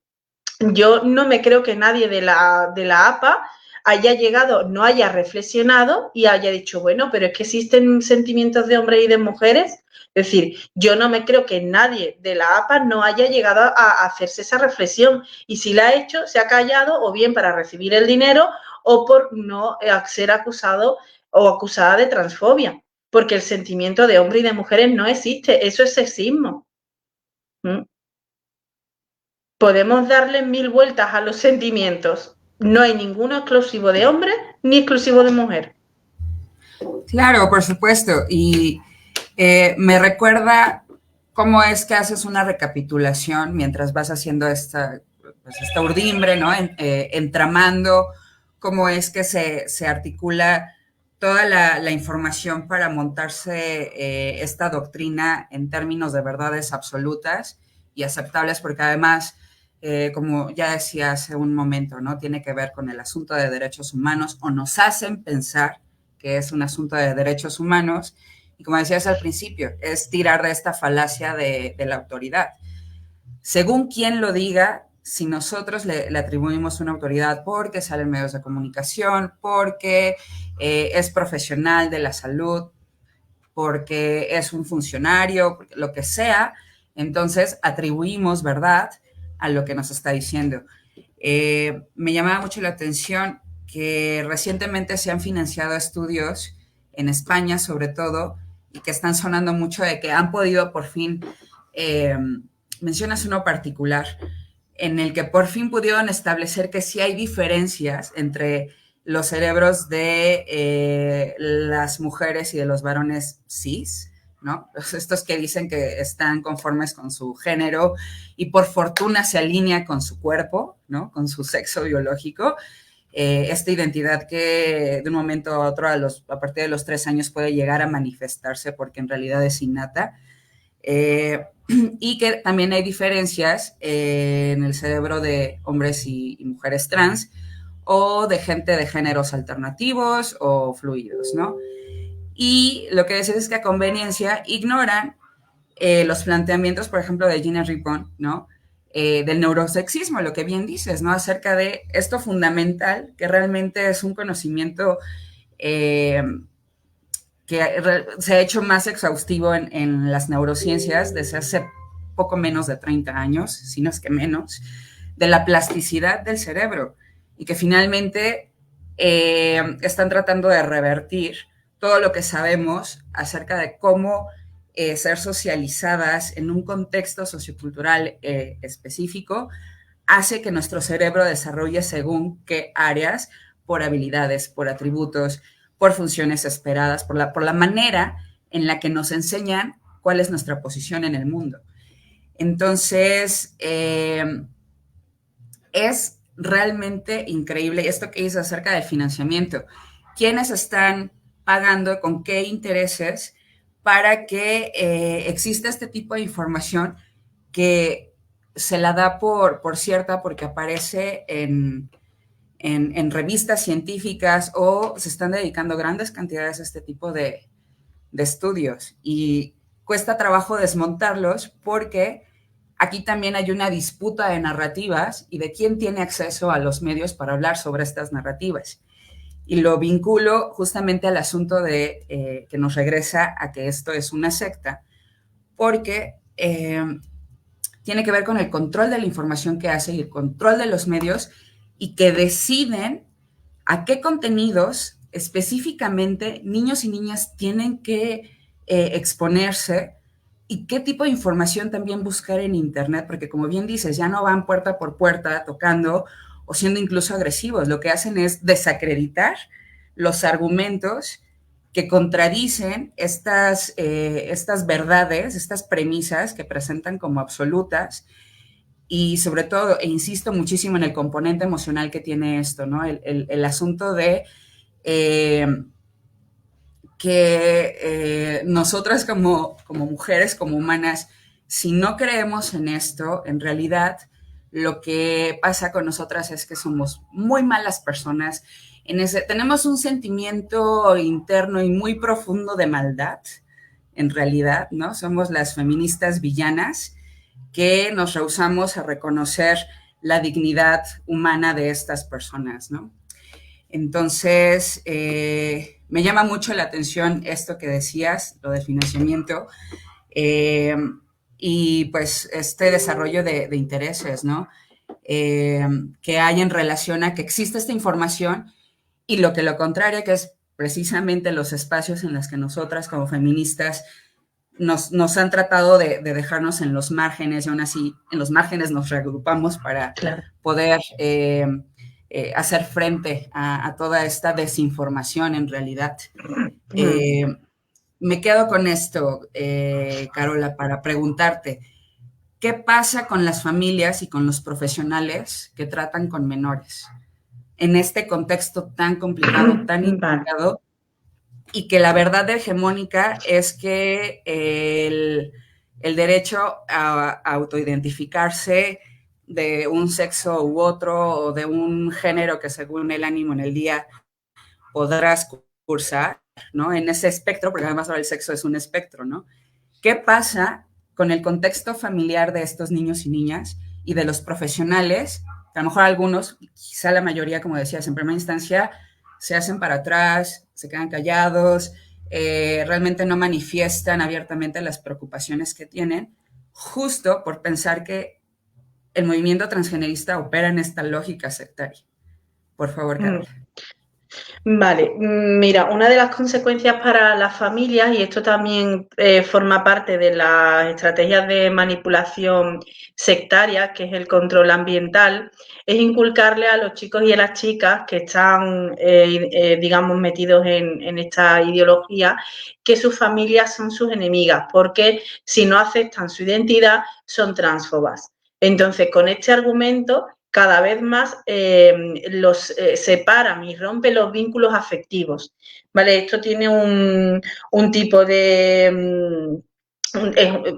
Yo no me creo que nadie de la APA haya llegado, no haya reflexionado y haya dicho, bueno, pero es que existen sentimientos de hombres y de mujeres. Es decir, yo no me creo que nadie de la APA no haya llegado a hacerse esa reflexión. Y si la ha hecho, se ha callado o bien para recibir el dinero o por no ser acusado o acusada de transfobia. Porque el sentimiento de hombre y de mujeres no existe. Eso es sexismo. Podemos darle 1000 vueltas a los sentimientos. No hay ninguno exclusivo de hombre ni exclusivo de mujer. Claro, por supuesto. Y me recuerda cómo es que haces una recapitulación mientras vas haciendo esta urdimbre, ¿no? Entramando cómo es que se articula toda la información para montarse esta doctrina en términos de verdades absolutas y aceptables, porque además, como ya decía hace un momento, ¿no? Tiene que ver con el asunto de derechos humanos, o nos hacen pensar que es un asunto de derechos humanos, y como decías al principio, es tirar de esta falacia de la autoridad. Según quien lo diga, si nosotros le atribuimos una autoridad porque sale en medios de comunicación, porque es profesional de la salud, porque es un funcionario, lo que sea, entonces atribuimos verdad a lo que nos está diciendo. Me llamaba mucho la atención que recientemente se han financiado estudios en España, sobre todo, y que están sonando mucho de que han podido por fin, mencionas uno particular, en el que por fin pudieron establecer que sí hay diferencias entre los cerebros de las mujeres y de los varones cis, ¿no? Estos que dicen que están conformes con su género y por fortuna se alinea con su cuerpo, ¿no? Con su sexo biológico. Esta identidad que de un momento a otro, a partir de los 3 años, puede llegar a manifestarse porque en realidad es innata. Y que también hay diferencias en el cerebro de hombres y mujeres trans, o de gente de géneros alternativos o fluidos, ¿no? Y lo que decís es que a conveniencia ignoran los planteamientos, por ejemplo, de Gina Ripon, ¿no? Del neurosexismo, lo que bien dices, ¿no? Acerca de esto fundamental, que realmente es un conocimiento que se ha hecho más exhaustivo en las neurociencias desde hace poco menos de 30 años, si no es que menos, de la plasticidad del cerebro, y que finalmente están tratando de revertir todo lo que sabemos acerca de cómo ser socializadas en un contexto sociocultural específico hace que nuestro cerebro desarrolle según qué áreas, por habilidades, por atributos, por funciones esperadas, por la manera en la que nos enseñan cuál es nuestra posición en el mundo. Entonces, es realmente increíble esto que dices acerca del financiamiento. ¿Quiénes están pagando, con qué intereses, para que exista este tipo de información que se la da por cierta porque aparece en revistas científicas, o se están dedicando grandes cantidades a este tipo de estudios? Y cuesta trabajo desmontarlos porque aquí también hay una disputa de narrativas y de quién tiene acceso a los medios para hablar sobre estas narrativas. Y lo vinculo justamente al asunto de que nos regresa a que esto es una secta, porque tiene que ver con el control de la información que hace y el control de los medios, y que deciden a qué contenidos específicamente niños y niñas tienen que exponerse, y qué tipo de información también buscar en Internet, porque como bien dices, ya no van puerta por puerta tocando o siendo incluso agresivos. Lo que hacen es desacreditar los argumentos que contradicen estas verdades, estas premisas que presentan como absolutas y sobre todo, e insisto muchísimo en el componente emocional que tiene esto, ¿no? El asunto de eh, que nosotras como mujeres, como humanas, si no creemos en esto, en realidad lo que pasa con nosotras es que somos muy malas personas. Tenemos un sentimiento interno y muy profundo de maldad, en realidad, ¿no? Somos las feministas villanas que nos rehusamos a reconocer la dignidad humana de estas personas, ¿no? Entonces, me llama mucho la atención esto que decías, lo del financiamiento, eh, y pues este desarrollo de intereses, ¿no? Que hay en relación a que existe esta información y lo contrario, que es precisamente los espacios en los que nosotras como feministas nos han tratado de dejarnos en los márgenes y aún así en los márgenes nos reagrupamos para Claro. poder hacer frente a toda esta desinformación en realidad. Eh, Me quedo con esto, Carola, para preguntarte, ¿qué pasa con las familias y con los profesionales que tratan con menores en este contexto tan complicado, tan Vale. intrincado, y que la verdad hegemónica es que el derecho a autoidentificarse de un sexo u otro o de un género que según el ánimo en el día podrás cursar, ¿no? En ese espectro, porque además ahora el sexo es un espectro, ¿no? ¿Qué pasa con el contexto familiar de estos niños y niñas y de los profesionales? Que a lo mejor algunos, quizá la mayoría, como decías, en primera instancia, se hacen para atrás, se quedan callados, realmente no manifiestan abiertamente las preocupaciones que tienen, justo por pensar que el movimiento transgenerista opera en esta lógica sectaria. Por favor, Carol. Vale, mira, una de las consecuencias para las familias, y esto también forma parte de las estrategias de manipulación sectaria, que es el control ambiental, es inculcarle a los chicos y a las chicas que están, digamos, metidos en esta ideología, que sus familias son sus enemigas, porque si no aceptan su identidad, son transfobas. Entonces, con este argumento cada vez más los separan y rompen los vínculos afectivos. ¿Vale? Esto tiene un tipo de...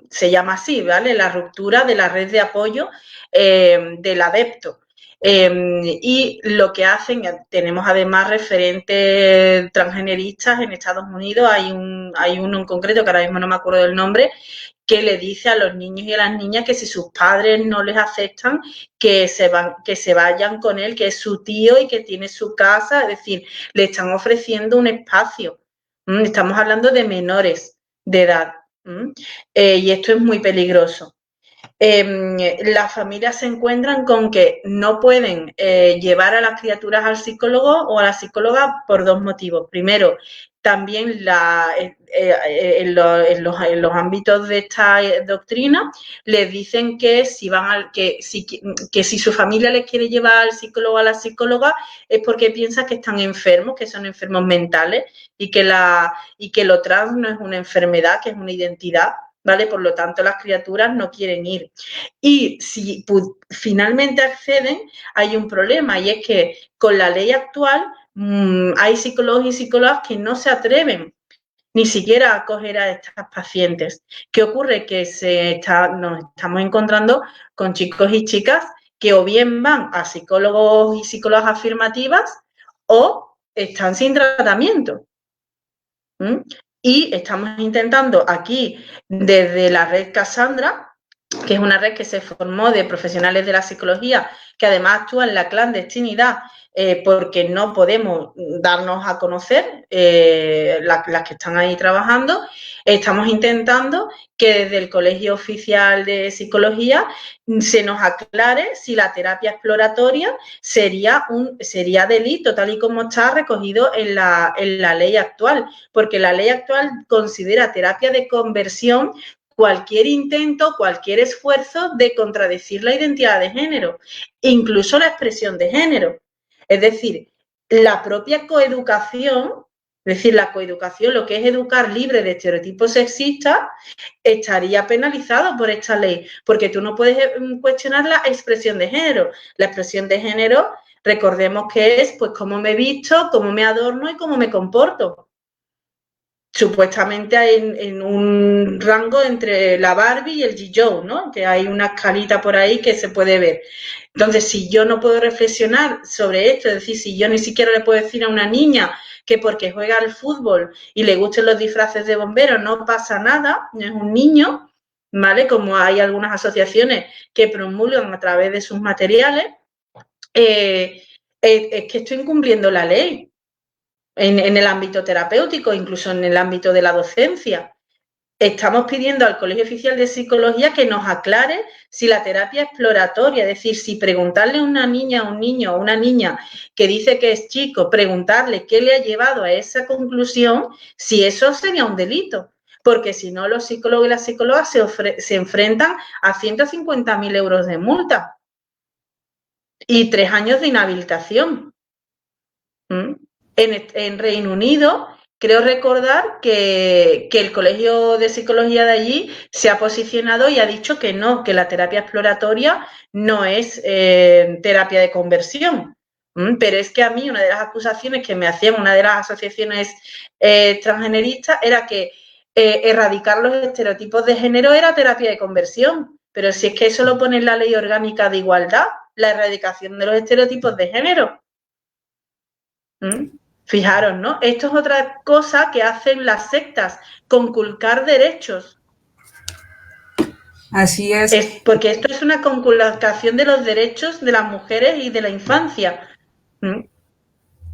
se llama así, ¿vale? La ruptura de la red de apoyo del adepto. Y lo que hacen, tenemos además referentes transgeneristas en Estados Unidos, hay uno en concreto que ahora mismo no me acuerdo del nombre, que le dice a los niños y a las niñas que si sus padres no les aceptan, que se vayan con él, que es su tío y que tiene su casa, es decir, le están ofreciendo un espacio. Estamos hablando de menores de edad. Y esto es muy peligroso. Las familias se encuentran con que no pueden llevar a las criaturas al psicólogo o a la psicóloga por dos motivos. Primero, también en los ámbitos de esta doctrina les dicen que si su familia les quiere llevar al psicólogo o a la psicóloga es porque piensa que están enfermos, que son enfermos mentales y que lo trans no es una enfermedad, que es una identidad. ¿Vale? Por lo tanto, las criaturas no quieren ir. Y si finalmente acceden, hay un problema, y es que con la ley actual hay psicólogos y psicólogas que no se atreven ni siquiera a acoger a estas pacientes. ¿Qué ocurre? Que nos estamos encontrando con chicos y chicas que o bien van a psicólogos y psicólogas afirmativas o están sin tratamiento. Y estamos intentando aquí, desde la red Cassandra, que es una red que se formó de profesionales de la psicología, que además actúa en la clandestinidad, porque no podemos darnos a conocer las que están ahí trabajando. Estamos intentando que desde el Colegio Oficial de Psicología se nos aclare si la terapia exploratoria sería delito, tal y como está recogido en la ley actual, porque la ley actual considera terapia de conversión cualquier intento, cualquier esfuerzo de contradecir la identidad de género, incluso la expresión de género. Es decir, la propia coeducación Es decir, la coeducación, lo que es educar libre de estereotipos sexistas, estaría penalizado por esta ley, porque tú no puedes cuestionar la expresión de género. La expresión de género, recordemos que es pues cómo me visto, cómo me adorno y cómo me comporto. Supuestamente hay en un rango entre la Barbie y el G-Joe, ¿no? Que hay una escalita por ahí que se puede ver. Entonces, si yo no puedo reflexionar sobre esto, es decir, si yo ni siquiera le puedo decir a una niña que porque juega al fútbol y le gusten los disfraces de bomberos no pasa nada, no es un niño, ¿vale? Como hay algunas asociaciones que promulgan a través de sus materiales, es que estoy incumpliendo la ley en el ámbito terapéutico, incluso en el ámbito de la docencia. Estamos pidiendo al Colegio Oficial de Psicología que nos aclare si la terapia exploratoria, es decir, si preguntarle a una niña, a un niño o una niña que dice que es chico, preguntarle qué le ha llevado a esa conclusión, si eso sería un delito. Porque si no, los psicólogos y las psicólogas se enfrentan a 150.000 euros de multa y 3 años de inhabilitación. En Reino Unido, creo recordar que el Colegio de Psicología de allí se ha posicionado y ha dicho que no, que la terapia exploratoria no es terapia de conversión. Pero es que a mí una de las acusaciones que me hacían una de las asociaciones transgeneristas era que erradicar los estereotipos de género era terapia de conversión. Pero si es que eso lo pone en la Ley Orgánica de Igualdad, la erradicación de los estereotipos de género. Fijaros, ¿no? Esto es otra cosa que hacen las sectas, conculcar derechos. Así es. Porque esto es una conculcación de los derechos de las mujeres y de la infancia.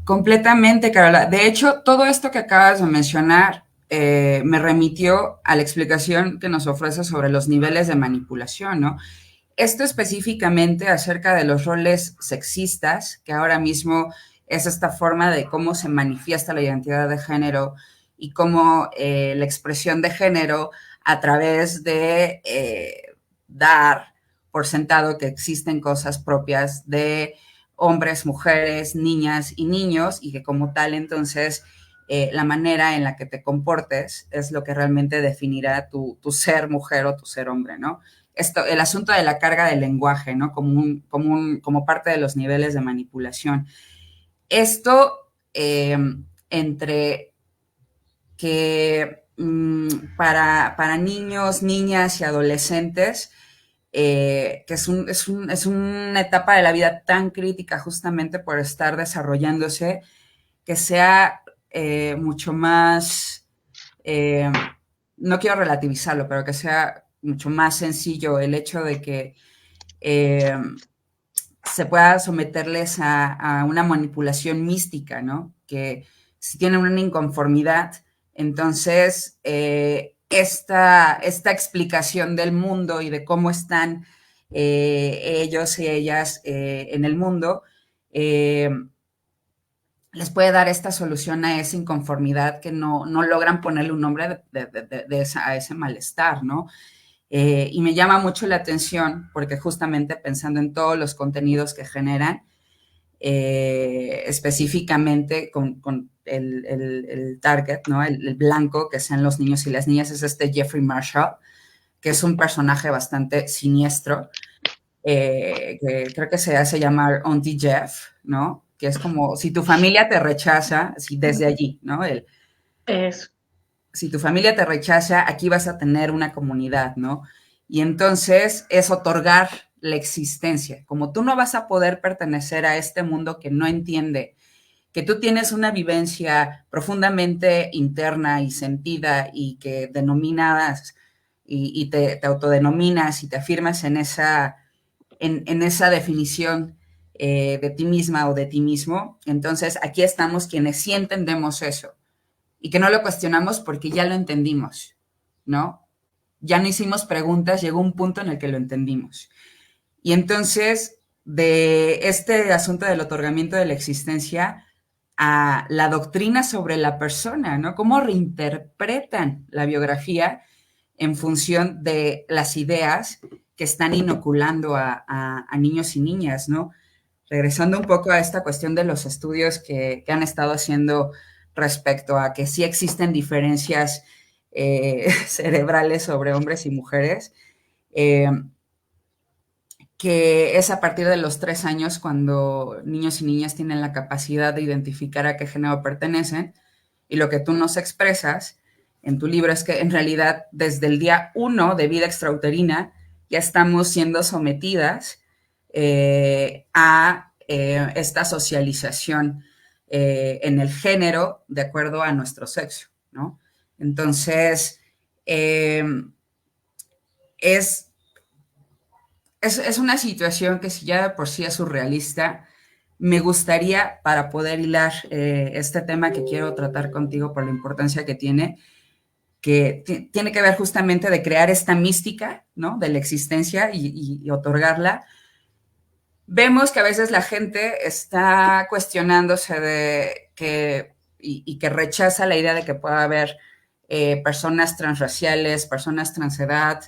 Completamente, Carola. De hecho, todo esto que acabas de mencionar me remitió a la explicación que nos ofrece sobre los niveles de manipulación, ¿no? Esto específicamente acerca de los roles sexistas, que ahora mismo es esta forma de cómo se manifiesta la identidad de género y cómo la expresión de género a través de dar por sentado que existen cosas propias de hombres, mujeres, niñas y niños, y que como tal entonces la manera en la que te comportes es lo que realmente definirá tu ser mujer o tu ser hombre, ¿no? El asunto de la carga del lenguaje, ¿no? Como parte de los niveles de manipulación. Esto entre que para niños, niñas y adolescentes, que es una etapa de la vida tan crítica justamente por estar desarrollándose, que sea mucho más, no quiero relativizarlo, pero que sea mucho más sencillo el hecho de que se pueda someterles a una manipulación mística, ¿no? Que si tienen una inconformidad, entonces esta explicación del mundo y de cómo están ellos y ellas en el mundo, les puede dar esta solución a esa inconformidad que no logran ponerle un nombre a ese malestar, ¿no? Y me llama mucho la atención porque justamente pensando en todos los contenidos que generan, específicamente con el target, ¿no? El blanco, que sean los niños y las niñas, es este Jeffrey Marshall, que es un personaje bastante siniestro, que creo que se hace llamar Auntie Jeff, ¿no? Que es como si tu familia te rechaza, si desde allí, ¿no? Si tu familia te rechaza, aquí vas a tener una comunidad, ¿no? Y entonces es otorgar la existencia. Como tú no vas a poder pertenecer a este mundo que no entiende, que tú tienes una vivencia profundamente interna y sentida y que denominadas y te autodenominas y te afirmas en esa definición de ti misma o de ti mismo, entonces aquí estamos quienes sí entendemos eso y que no lo cuestionamos porque ya lo entendimos, ¿no? Ya no hicimos preguntas, llegó un punto en el que lo entendimos. Y entonces, de este asunto del otorgamiento de la existencia a la doctrina sobre la persona, ¿no? Cómo reinterpretan la biografía en función de las ideas que están inoculando a niños y niñas, ¿no? Regresando un poco a esta cuestión de los estudios que han estado haciendo respecto a que sí existen diferencias cerebrales sobre hombres y mujeres, que es a partir de los 3 años cuando niños y niñas tienen la capacidad de identificar a qué género pertenecen, y lo que tú nos expresas en tu libro es que en realidad desde el día 1 de vida extrauterina ya estamos siendo sometidas a esta socialización en el género de acuerdo a nuestro sexo, ¿no? Entonces, eh, es, es una situación que si ya de por sí es surrealista, me gustaría, para poder hilar este tema que quiero tratar contigo por la importancia que tiene que ver justamente de crear esta mística, ¿no? De la existencia y otorgarla. Vemos que a veces la gente está cuestionándose de que, y que rechaza la idea de que pueda haber personas transraciales, personas transedad,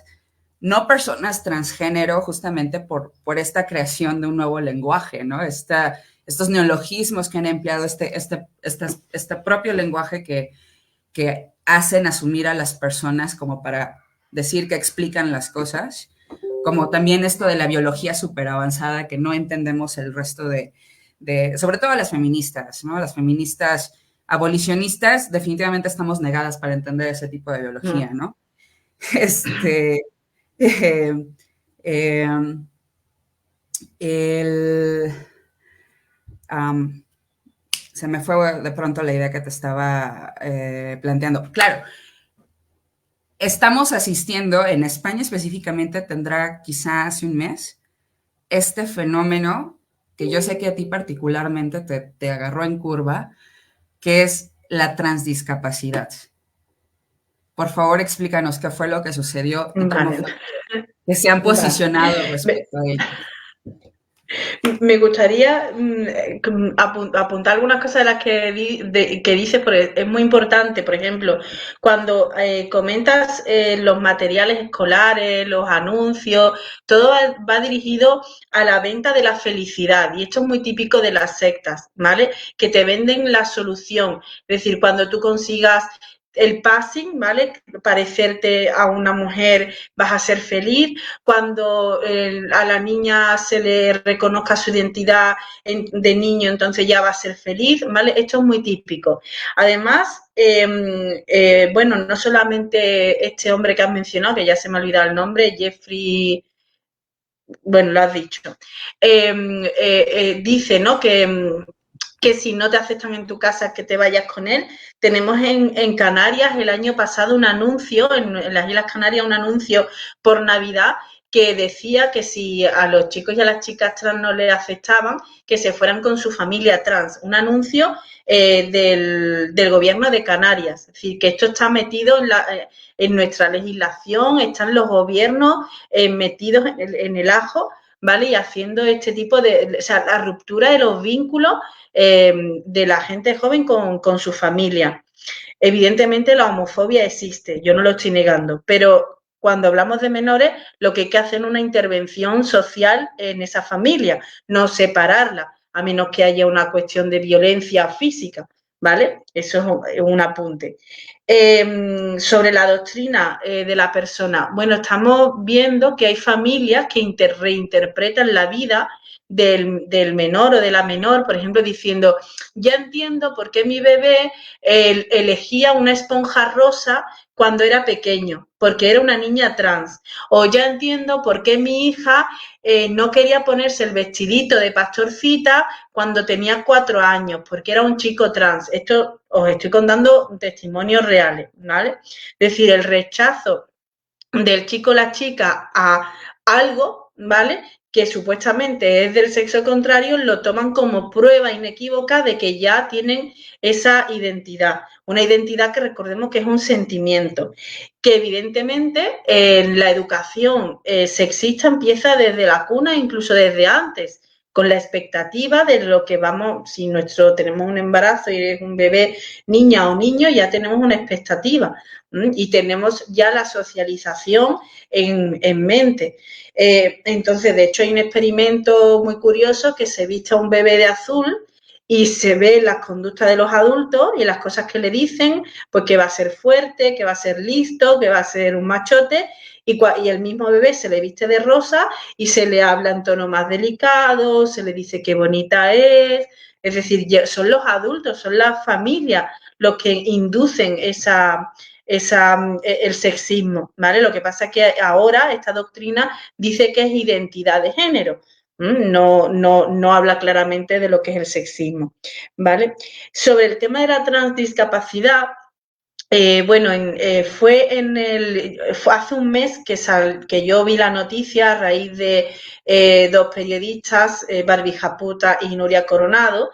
no personas transgénero, justamente por esta creación de un nuevo lenguaje, ¿no? Estos neologismos que han empleado este propio lenguaje que hacen asumir a las personas como para decir que explican las cosas, como también esto de la biología súper avanzada que no entendemos el resto sobre todo las feministas, ¿no? Las feministas abolicionistas definitivamente estamos negadas para entender ese tipo de biología, ¿no? Este, eh, eh, el, um, se me fue de pronto la idea que te estaba planteando. Claro, estamos asistiendo, en España específicamente, tendrá quizá hace un mes, este fenómeno que yo sé que a ti particularmente te agarró en curva, que es la transdiscapacidad. Por favor, explícanos qué fue lo que sucedió y cómo Vale. fue que se han posicionado respecto a ello. Me gustaría apuntar algunas cosas de las que dices, porque es muy importante. Por ejemplo, cuando comentas los materiales escolares, los anuncios, todo va dirigido a la venta de la felicidad. Y esto es muy típico de las sectas, ¿vale? Que te venden la solución. Es decir, cuando tú consigas el passing, ¿vale? Parecerte a una mujer, vas a ser feliz. Cuando a la niña se le reconozca su identidad de niño, entonces ya va a ser feliz, ¿vale? Esto es muy típico. Además, bueno, no solamente este hombre que has mencionado, que ya se me ha olvidado el nombre, Jeffrey, bueno, lo has dicho, dice, ¿no? Que si no te aceptan en tu casa, que te vayas con él. Tenemos en Canarias el año pasado un anuncio, en las Islas Canarias, un anuncio por Navidad que decía que si a los chicos y a las chicas trans no les aceptaban, que se fueran con su familia trans. Un anuncio del gobierno de Canarias. Es decir, que esto está metido en nuestra legislación, están los gobiernos metidos en el ajo, ¿vale? Y haciendo este tipo o sea, la ruptura de los vínculos de la gente joven con su familia. Evidentemente la homofobia existe, yo no lo estoy negando, pero cuando hablamos de menores, lo que hay que hacer es una intervención social en esa familia, no separarla, a menos que haya una cuestión de violencia física, ¿vale? Eso es un apunte. Sobre la doctrina de la persona, bueno, estamos viendo que hay familias que reinterpretan la vida del menor o de la menor, por ejemplo, diciendo, ya entiendo por qué mi bebé elegía una esponja rosa cuando era pequeño, porque era una niña trans. O ya entiendo por qué mi hija no quería ponerse el vestidito de pastorcita cuando tenía 4 años, porque era un chico trans. Esto os estoy contando testimonios reales, ¿vale? Es decir, el rechazo del chico o la chica a algo, ¿vale? Que supuestamente es del sexo contrario, lo toman como prueba inequívoca de que ya tienen esa identidad. Una identidad que recordemos que es un sentimiento, que evidentemente la educación sexista empieza desde la cuna, incluso desde antes, con la expectativa de lo que vamos, si tenemos un embarazo y es un bebé, niña o niño, ya tenemos una expectativa y tenemos ya la socialización en mente. Entonces, de hecho, hay un experimento muy curioso que se viste a un bebé de azul y se ve las conductas de los adultos y las cosas que le dicen, pues que va a ser fuerte, que va a ser listo, que va a ser un machote, y el mismo bebé se le viste de rosa y se le habla en tono más delicado, se le dice qué bonita es decir, son los adultos, son las familias los que inducen el sexismo, ¿vale? Lo que pasa es que ahora esta doctrina dice que es identidad de género, no habla claramente de lo que es el sexismo, ¿vale? Sobre el tema de la transdiscapacidad, bueno, fue hace un mes que yo vi la noticia a raíz de dos periodistas, Barbie Japuta y Nuria Coronado,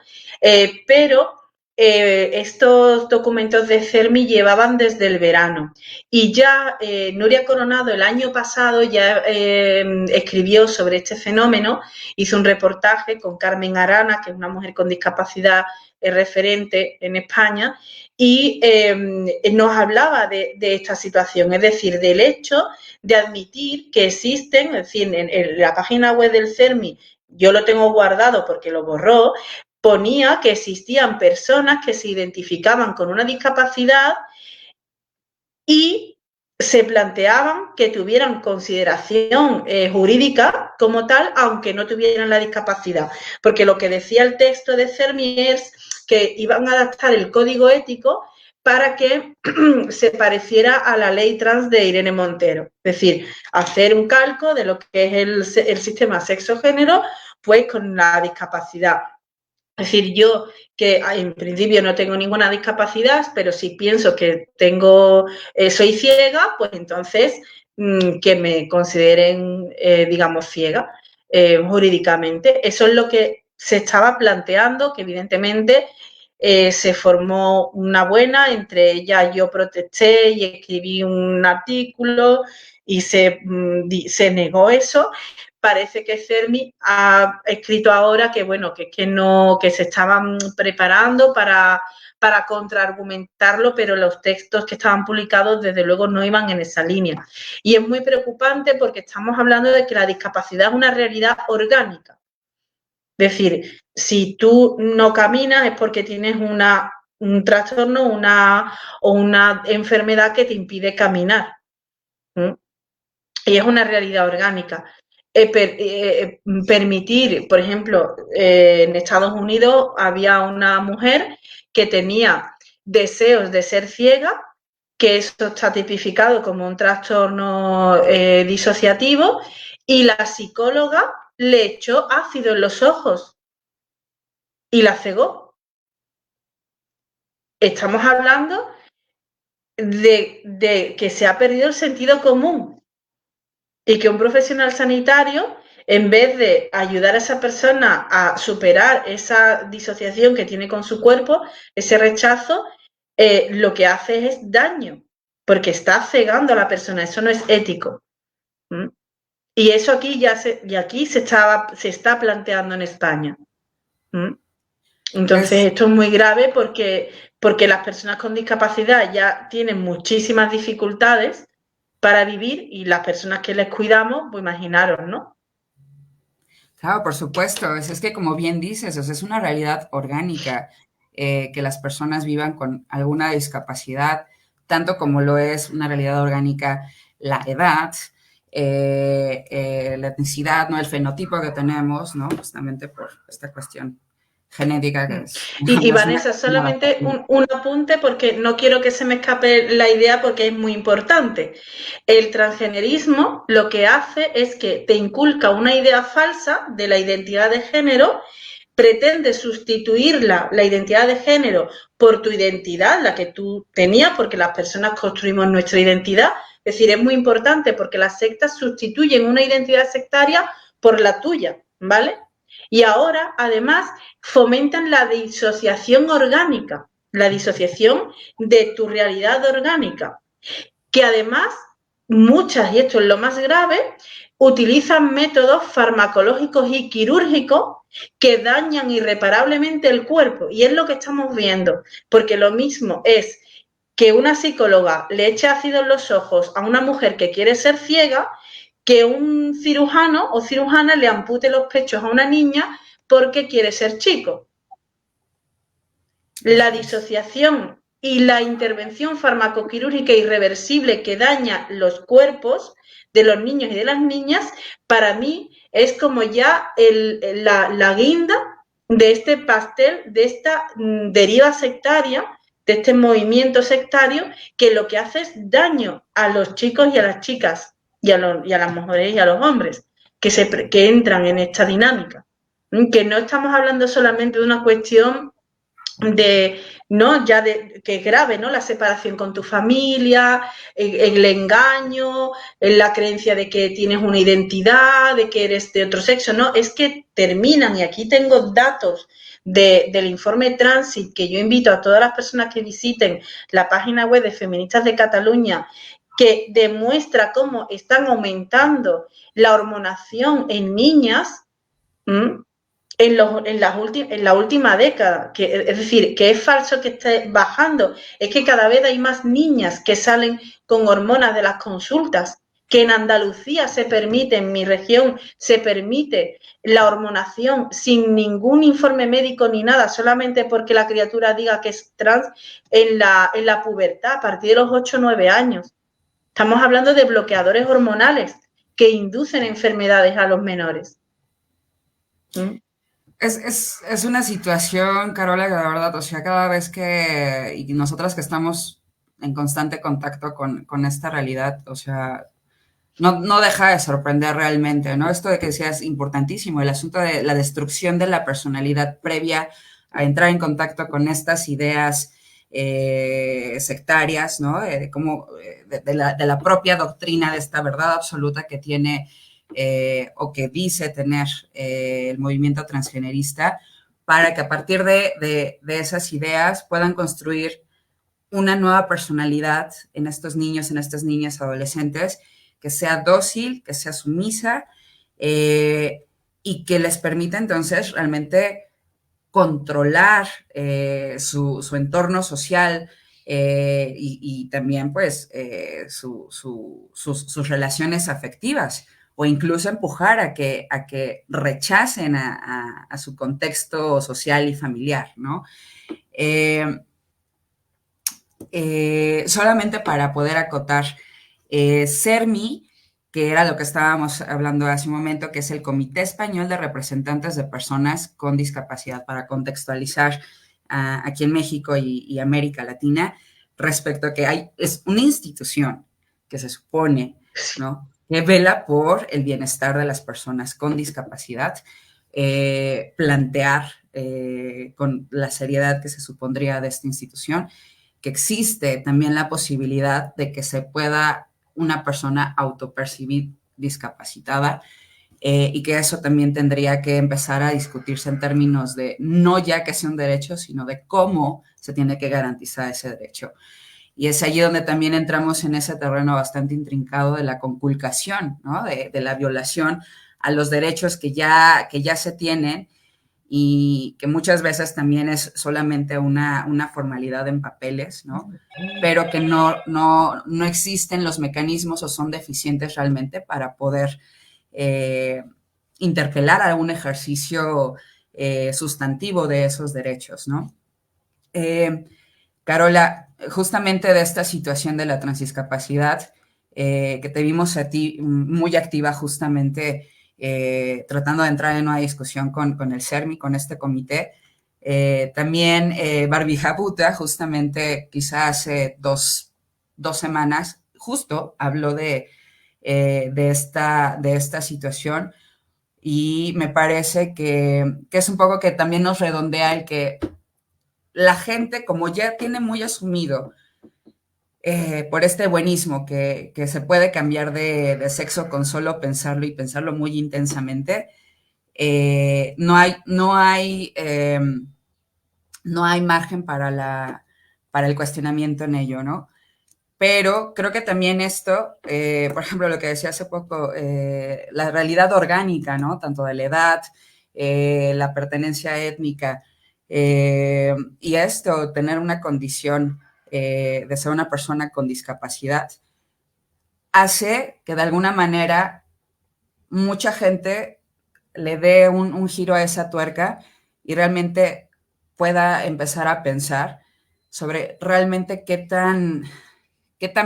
pero estos documentos de CERMI llevaban desde el verano y ya Nuria Coronado el año pasado ya escribió sobre este fenómeno, hizo un reportaje con Carmen Arana, que es una mujer con discapacidad referente en España, y nos hablaba de esta situación, es decir, del hecho de admitir que existen, es decir, en la página web del CERMI, yo lo tengo guardado porque lo borró, ponía que existían personas que se identificaban con una discapacidad y se planteaban que tuvieran consideración jurídica como tal, aunque no tuvieran la discapacidad. Porque lo que decía el texto de CERMI es que iban a adaptar el código ético para que se pareciera a la ley trans de Irene Montero. Es decir, hacer un calco de lo que es el sistema sexo-género, pues con la discapacidad. Es decir, yo que en principio no tengo ninguna discapacidad, pero si pienso que soy ciega, pues entonces que me consideren, digamos, ciega jurídicamente. Eso es lo que se estaba planteando, que evidentemente se formó una buena, entre ellas yo protesté y escribí un artículo y se negó eso. Parece que CERMI ha escrito ahora que, bueno, que se estaban preparando para contraargumentarlo, pero los textos que estaban publicados, desde luego, no iban en esa línea. Y es muy preocupante porque estamos hablando de que la discapacidad es una realidad orgánica. Es decir, si tú no caminas es porque tienes un trastorno o una enfermedad que te impide caminar. Y es una realidad orgánica. Permitir, por ejemplo, en Estados Unidos había una mujer que tenía deseos de ser ciega, que eso está tipificado como un trastorno disociativo, y la psicóloga le echó ácido en los ojos y la cegó. Estamos hablando de que se ha perdido el sentido común. Y que un profesional sanitario, en vez de ayudar a esa persona a superar esa disociación que tiene con su cuerpo, ese rechazo, lo que hace es daño, porque está cegando a la persona. Eso no es ético. Y eso aquí se está planteando en España. Entonces, esto es muy grave porque las personas con discapacidad ya tienen muchísimas dificultades para vivir y las personas que les cuidamos, pues imaginaros, ¿no? Claro, por supuesto. Es que como bien dices, o sea, es una realidad orgánica que las personas vivan con alguna discapacidad, tanto como lo es una realidad orgánica la edad, la etnicidad, ¿no? El fenotipo que tenemos, ¿no? Justamente por esta cuestión genética que es. Y Vanessa, solamente un apunte porque no quiero que se me escape la idea porque es muy importante. El transgenerismo lo que hace es que te inculca una idea falsa de la identidad de género, pretende sustituir la identidad de género por tu identidad, la que tú tenías, porque las personas construimos nuestra identidad. Es decir, es muy importante porque las sectas sustituyen una identidad sectaria por la tuya, ¿vale? Y ahora, además, fomentan la disociación orgánica, la disociación de tu realidad orgánica, que además muchas, y esto es lo más grave, utilizan métodos farmacológicos y quirúrgicos que dañan irreparablemente el cuerpo. Y es lo que estamos viendo, porque lo mismo es que una psicóloga le eche ácido en los ojos a una mujer que quiere ser ciega, que un cirujano o cirujana le ampute los pechos a una niña porque quiere ser chico. La disociación y la intervención farmacoquirúrgica irreversible que daña los cuerpos de los niños y de las niñas, para mí es como ya la guinda de este pastel, de esta deriva sectaria, de este movimiento sectario, que lo que hace es daño a los chicos y a las chicas, y a las mujeres y a los hombres, que entran en esta dinámica. Que no estamos hablando solamente de una cuestión de, ¿no? Ya de que es grave, ¿no? La separación con tu familia, el engaño, la creencia de que tienes una identidad, de que eres de otro sexo, no, es que terminan, y aquí tengo datos del informe Transit, que yo invito a todas las personas que visiten la página web de Feministas de Cataluña, que demuestra cómo están aumentando la hormonación en niñas. En la última década, es decir, que es falso que esté bajando, es que cada vez hay más niñas que salen con hormonas de las consultas, que en Andalucía se permite, en mi región se permite la hormonación sin ningún informe médico ni nada, solamente porque la criatura diga que es trans en la pubertad, a partir de los 8 o 9 años. Estamos hablando de bloqueadores hormonales que inducen enfermedades a los menores. Es una situación, Carola, que la verdad, o sea, cada vez que, y nosotras que estamos en constante contacto con esta realidad, o sea, no deja de sorprender realmente, ¿no? Esto de que decías importantísimo, el asunto de la destrucción de la personalidad previa a entrar en contacto con estas ideas sectarias, ¿no? De la propia doctrina de esta verdad absoluta que tiene o que dice tener el movimiento transgenerista, para que a partir de esas ideas puedan construir una nueva personalidad en estos niños, en estas niñas, adolescentes, que sea dócil, que sea sumisa y que les permita entonces realmente controlar su entorno social y también pues sus relaciones afectivas o incluso empujar a que rechacen a su contexto social y familiar, ¿no? Solamente para poder acotar, CERMI, que era lo que estábamos hablando hace un momento, que es el Comité Español de Representantes de Personas con Discapacidad, para contextualizar aquí en México y América Latina, respecto a que es una institución que se supone, ¿no?, que vela por el bienestar de las personas con discapacidad, plantear con la seriedad que se supondría de esta institución, que existe también la posibilidad de que se pueda una persona autopercibir discapacitada y que eso también tendría que empezar a discutirse en términos de no ya que sea un derecho, sino de cómo se tiene que garantizar ese derecho. Y es allí donde también entramos en ese terreno bastante intrincado de la conculcación, ¿no? De la violación a los derechos que ya se tienen y que muchas veces también es solamente una formalidad en papeles, ¿no? Pero que no existen los mecanismos o son deficientes realmente para poder interpelar algún ejercicio sustantivo de esos derechos, ¿no? Carola, justamente de esta situación de la transdiscapacidad, que te vimos a ti muy activa justamente tratando de entrar en una discusión con el CERMI, con este comité. También Barbie Jabuta, justamente quizá hace dos semanas, justo habló de esta situación y me parece que es un poco que también nos redondea el que la gente, como ya tiene muy asumido por este buenismo que se puede cambiar de sexo con solo pensarlo y pensarlo muy intensamente, no hay margen para el cuestionamiento en ello, ¿no? Pero creo que también esto, por ejemplo, lo que decía hace poco, la realidad orgánica, ¿no? Tanto de la edad, la pertenencia étnica, y esto, tener una condición de ser una persona con discapacidad, hace que de alguna manera mucha gente le dé un giro a esa tuerca y realmente pueda empezar a pensar sobre realmente qué tan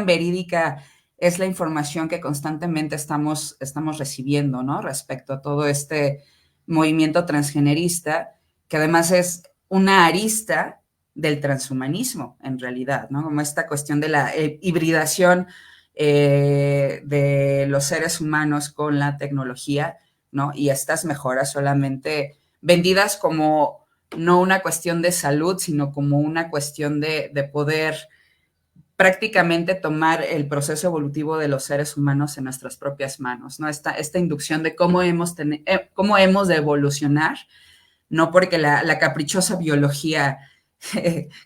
verídica es la información que constantemente estamos recibiendo, ¿no? Respecto a todo este movimiento transgenerista, que además es una arista del transhumanismo, en realidad, ¿no? Como esta cuestión de la hibridación de los seres humanos con la tecnología, ¿no? Y estas mejoras solamente vendidas como no una cuestión de salud, sino como una cuestión de poder prácticamente tomar el proceso evolutivo de los seres humanos en nuestras propias manos, ¿no? Esta inducción de cómo hemos de evolucionar, no porque la caprichosa biología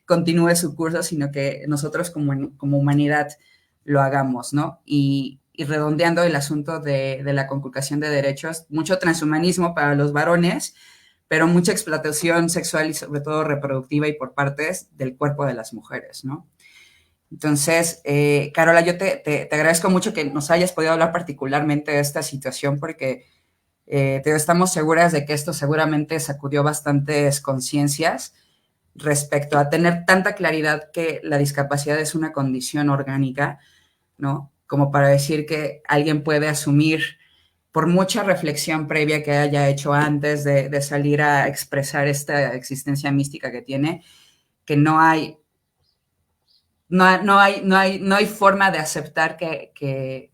continúe su curso, sino que nosotros como humanidad lo hagamos, ¿no? Y redondeando el asunto de la conculcación de derechos, mucho transhumanismo para los varones, pero mucha explotación sexual y sobre todo reproductiva y por partes del cuerpo de las mujeres, ¿no? Entonces, Carola, yo te agradezco mucho que nos hayas podido hablar particularmente de esta situación porque estamos seguras de que esto seguramente sacudió bastantes conciencias respecto a tener tanta claridad que la discapacidad es una condición orgánica, ¿no? Como para decir que alguien puede asumir, por mucha reflexión previa que haya hecho antes de salir a expresar esta existencia mística que tiene, que no hay forma de aceptar que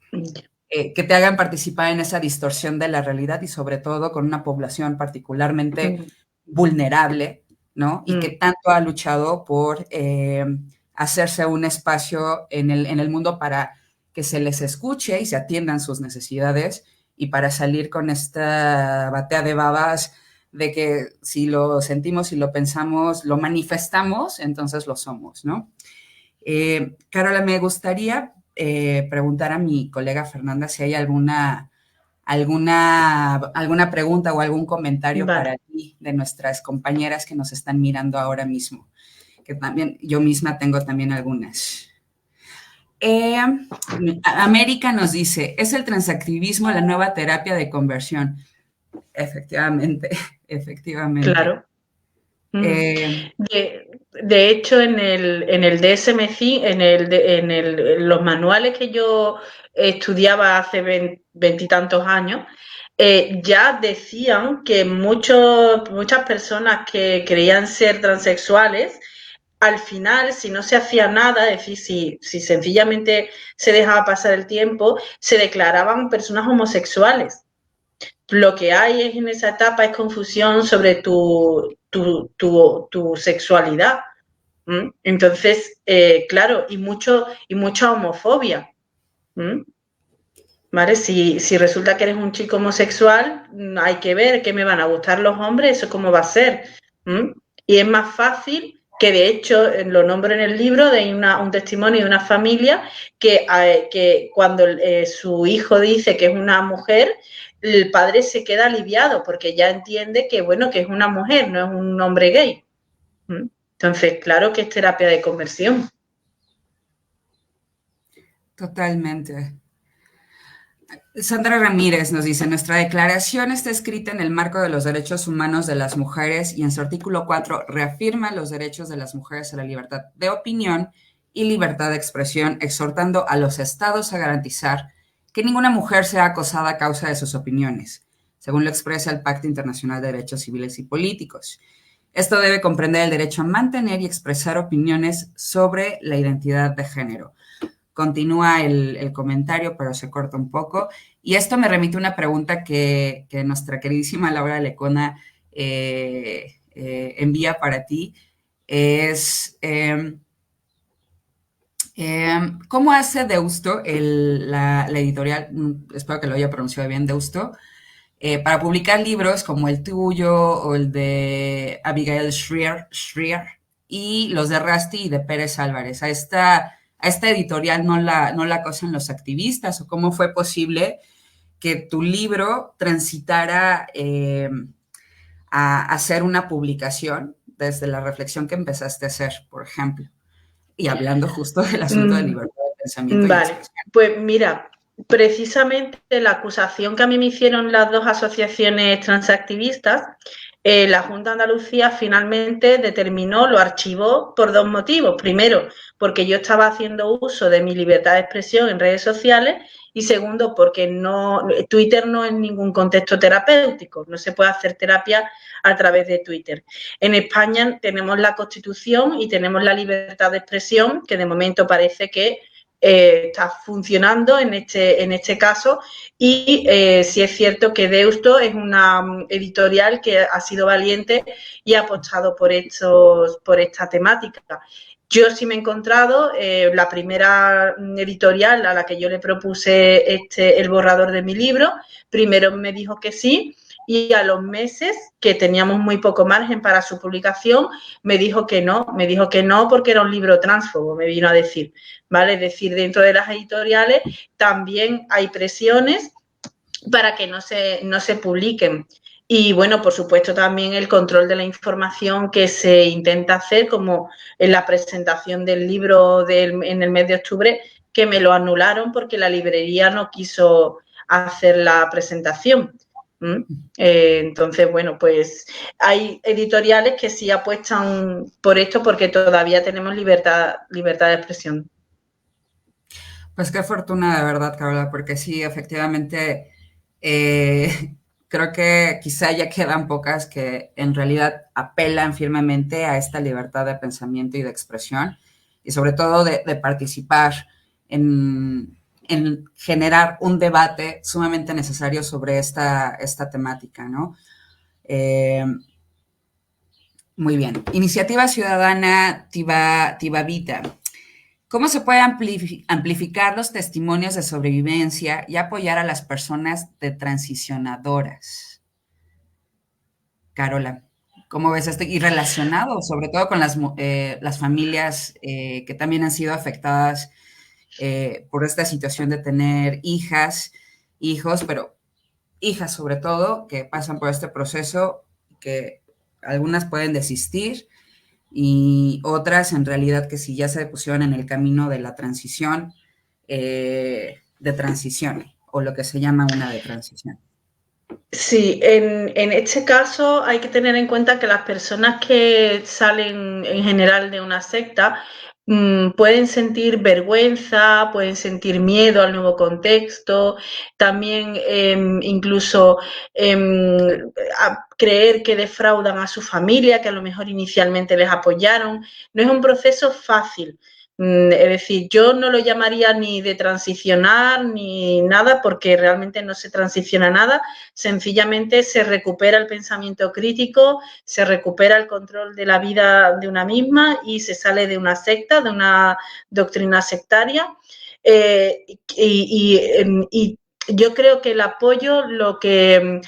te hagan participar en esa distorsión de la realidad y sobre todo con una población particularmente vulnerable, ¿no? Y que tanto ha luchado por hacerse un espacio en el mundo para que se les escuche y se atiendan sus necesidades y para salir con esta batea de babas de que si lo sentimos, si lo pensamos, lo manifestamos, entonces lo somos, ¿no? Carola, me gustaría preguntar a mi colega Fernanda si hay alguna pregunta o algún comentario para ti de nuestras compañeras que nos están mirando ahora mismo, que también yo misma tengo también algunas. América nos dice, ¿es el transactivismo la nueva terapia de conversión? Efectivamente, efectivamente. Claro. De hecho, en el DSM-5, en los manuales que yo estudiaba hace veintitantos años, ya decían que muchas personas que creían ser transexuales, al final, si no se hacía nada, es decir, si sencillamente se dejaba pasar el tiempo, se declaraban personas homosexuales. Lo que hay en esa etapa es confusión sobre tu sexualidad. Entonces, claro, y mucha homofobia. ¿Vale? Si resulta que eres un chico homosexual, hay que ver que me van a gustar los hombres, eso cómo va a ser. Y es más fácil que, de hecho, lo nombro en el libro, de un testimonio de una familia que cuando su hijo dice que es una mujer, el padre se queda aliviado porque ya entiende que, bueno, que es una mujer, no es un hombre gay. Entonces, claro que es terapia de conversión. Totalmente. Sandra Ramírez nos dice, nuestra declaración está escrita en el marco de los derechos humanos de las mujeres y en su artículo 4 reafirma los derechos de las mujeres a la libertad de opinión y libertad de expresión, exhortando a los estados a garantizar que ninguna mujer sea acosada a causa de sus opiniones, según lo expresa el Pacto Internacional de Derechos Civiles y Políticos. Esto debe comprender el derecho a mantener y expresar opiniones sobre la identidad de género. Continúa el comentario, pero se corta un poco. Y esto me remite a una pregunta que nuestra queridísima Laura Lecona envía para ti. Es, ¿cómo hace Deusto, la editorial, espero que lo haya pronunciado bien, Deusto, para publicar libros como el tuyo o el de Abigail Shrier y los de Rusty y de Pérez Álvarez? A esta editorial no la acosan los activistas, o cómo fue posible que tu libro transitara a hacer una publicación desde la reflexión que empezaste a hacer, por ejemplo, y hablando justo del asunto de libertad de pensamiento. Vale, pues mira, precisamente la acusación que a mí me hicieron las dos asociaciones transactivistas La Junta de Andalucía finalmente determinó, lo archivó por dos motivos. Primero, porque yo estaba haciendo uso de mi libertad de expresión en redes sociales y segundo, porque Twitter no es ningún contexto terapéutico, no se puede hacer terapia a través de Twitter. En España tenemos la Constitución y tenemos la libertad de expresión, que de momento parece que está funcionando en este caso y sí es cierto que Deusto es una editorial que ha sido valiente y ha apostado por esta temática. Yo sí me he encontrado la primera editorial a la que yo le propuse el borrador de mi libro, primero me dijo que sí y a los meses, que teníamos muy poco margen para su publicación, me dijo que no porque era un libro transfobo, me vino a decir, ¿vale? Es decir, dentro de las editoriales también hay presiones para que no se publiquen. Y bueno, por supuesto también el control de la información que se intenta hacer, como en la presentación del libro en el mes de octubre, que me lo anularon porque la librería no quiso hacer la presentación. Entonces, bueno, pues hay editoriales que sí apuestan por esto porque todavía tenemos libertad de expresión. Pues qué fortuna de verdad, Carola, porque sí, efectivamente, creo que quizá ya quedan pocas que en realidad apelan firmemente a esta libertad de pensamiento y de expresión, y sobre todo de participar en generar un debate sumamente necesario sobre esta temática, ¿no? Muy bien. Iniciativa Ciudadana Tibavita. ¿Cómo se puede amplificar los testimonios de sobrevivencia y apoyar a las personas de transicionadoras? Carola, ¿cómo ves esto? Y relacionado sobre todo con las familias que también han sido afectadas por esta situación de tener hijas, hijos, pero hijas sobre todo, que pasan por este proceso, que algunas pueden desistir y otras en realidad que si ya se pusieron en el camino de la transición, de transición, o lo que se llama una de transición. Sí, en este caso hay que tener en cuenta que las personas que salen en general de una secta pueden sentir vergüenza, pueden sentir miedo al nuevo contexto, también incluso creer que defraudan a su familia, que a lo mejor inicialmente les apoyaron. No es un proceso fácil. Es decir, yo no lo llamaría ni de transicionar ni nada porque realmente no se transiciona nada, sencillamente se recupera el pensamiento crítico, se recupera el control de la vida de una misma y se sale de una secta, de una doctrina sectaria. Y yo creo que el apoyo, lo que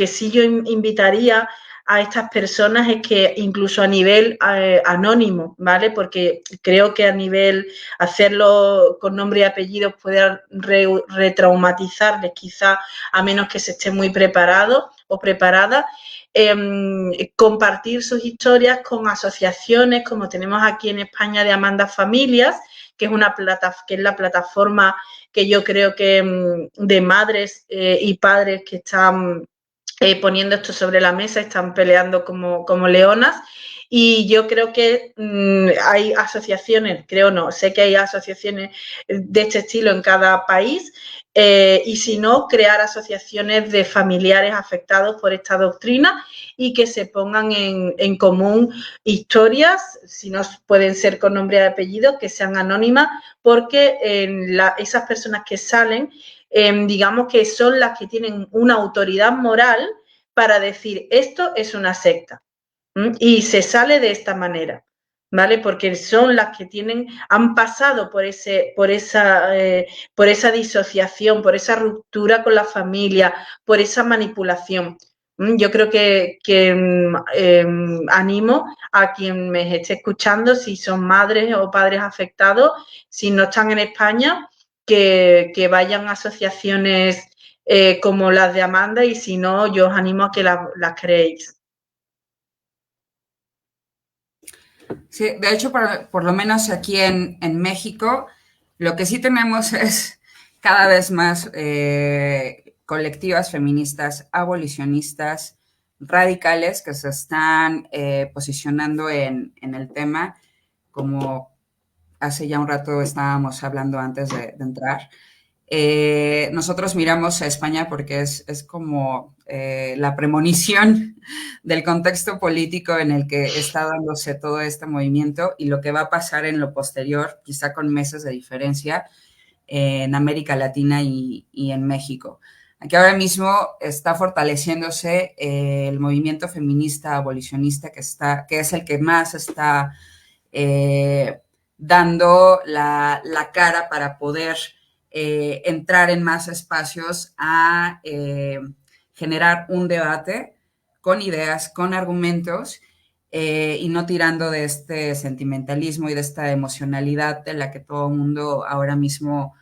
sí yo invitaría a estas personas es que incluso a nivel anónimo, ¿vale? Porque creo que a nivel hacerlo con nombre y apellidos puede retraumatizarles quizá a menos que se esté muy preparado o preparada. Compartir sus historias con asociaciones como tenemos aquí en España de Amanda Familias, que es la plataforma que yo creo que de madres y padres que están poniendo esto sobre la mesa, están peleando como leonas. Y yo creo que hay asociaciones, creo no, sé que hay asociaciones de este estilo en cada país y si no, crear asociaciones de familiares afectados por esta doctrina y que se pongan en común historias, si no pueden ser con nombre y apellido, que sean anónimas, porque esas personas que salen digamos que son las que tienen una autoridad moral para decir esto es una secta y se sale de esta manera, ¿vale? Porque son las que han pasado por esa disociación, por esa ruptura con la familia, por esa manipulación. Yo creo que animo a quien me esté escuchando, si son madres o padres afectados, si no están en España, que vayan a asociaciones como las de Amanda y si no, yo os animo a que las creéis. Sí, de hecho, por lo menos aquí en México, lo que sí tenemos es cada vez más colectivas feministas abolicionistas radicales que se están posicionando en el tema, como hace ya un rato estábamos hablando antes de entrar. Nosotros miramos a España porque es como la premonición del contexto político en el que está dándose todo este movimiento y lo que va a pasar en lo posterior, quizá con meses de diferencia, en América Latina y en México. Aquí ahora mismo está fortaleciéndose el movimiento feminista abolicionista que es el que más está dando la cara para poder entrar en más espacios a generar un debate con ideas, con argumentos, y no tirando de este sentimentalismo y de esta emocionalidad de la que todo el mundo ahora mismo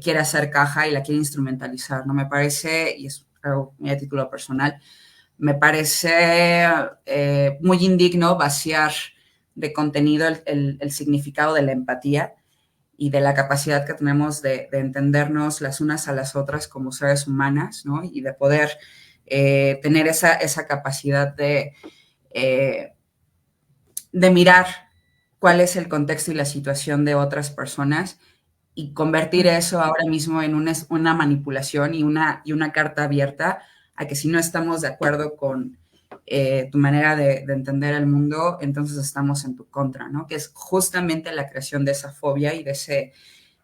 quiere hacer caja y la quiere instrumentalizar, ¿no? Me parece, y es algo muy a título personal, me parece muy indigno vaciar de contenido el significado de la empatía y de la capacidad que tenemos de entendernos las unas a las otras como seres humanas, ¿no? Y de poder tener esa capacidad de mirar cuál es el contexto y la situación de otras personas y convertir eso ahora mismo en una manipulación y una carta abierta a que si no estamos de acuerdo con tu manera de entender el mundo, entonces estamos en tu contra, ¿no? Que es justamente la creación de esa fobia y de ese,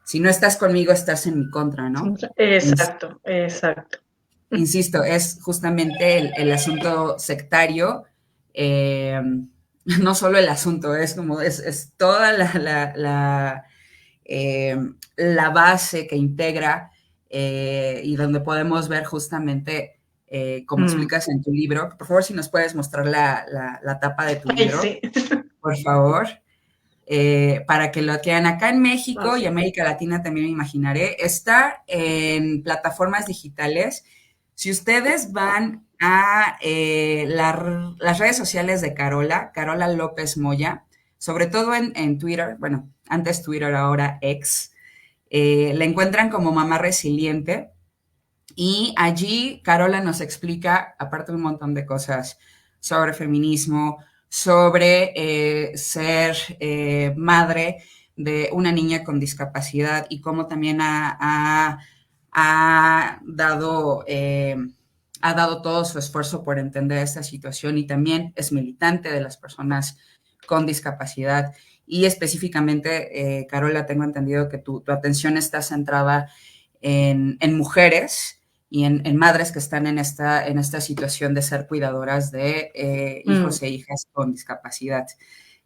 si no estás conmigo, estás en mi contra, ¿no? Exacto, exacto. Insisto, es justamente el asunto sectario, no solo el asunto, es como, es toda eh, la base que integra y donde podemos ver justamente, como explicas en tu libro. Por favor, si nos puedes mostrar la tapa de tu Ay, libro, sí. por favor, para que lo adquieran acá en México y Así. América Latina también me imaginaré. Está en plataformas digitales. Si ustedes van a las redes sociales de Carola López Moya, sobre todo en Twitter, bueno, antes Twitter, ahora X, la encuentran como Mamá Resiliente y allí Carola nos explica, aparte de un montón de cosas sobre feminismo, sobre ser madre de una niña con discapacidad y cómo también ha dado todo su esfuerzo por entender esta situación y también es militante de las personas con discapacidad. Y específicamente, Carola, tengo entendido que tu atención está centrada en mujeres y madres que están en esta situación de ser cuidadoras de hijos e hijas con discapacidad.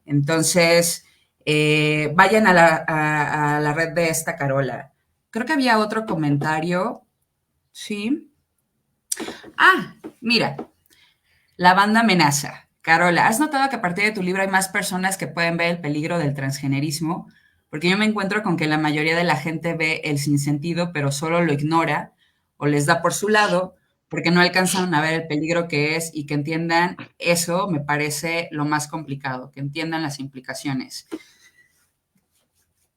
Entonces, vayan a la red de esta Carola. Creo que había otro comentario. Sí. Ah, mira, la banda amenaza. Carola, ¿has notado que a partir de tu libro hay más personas que pueden ver el peligro del transgenerismo? Porque yo me encuentro con que la mayoría de la gente ve el sinsentido, pero solo lo ignora o les da por su lado, porque no alcanzan a ver el peligro que es y que entiendan eso me parece lo más complicado, que entiendan las implicaciones.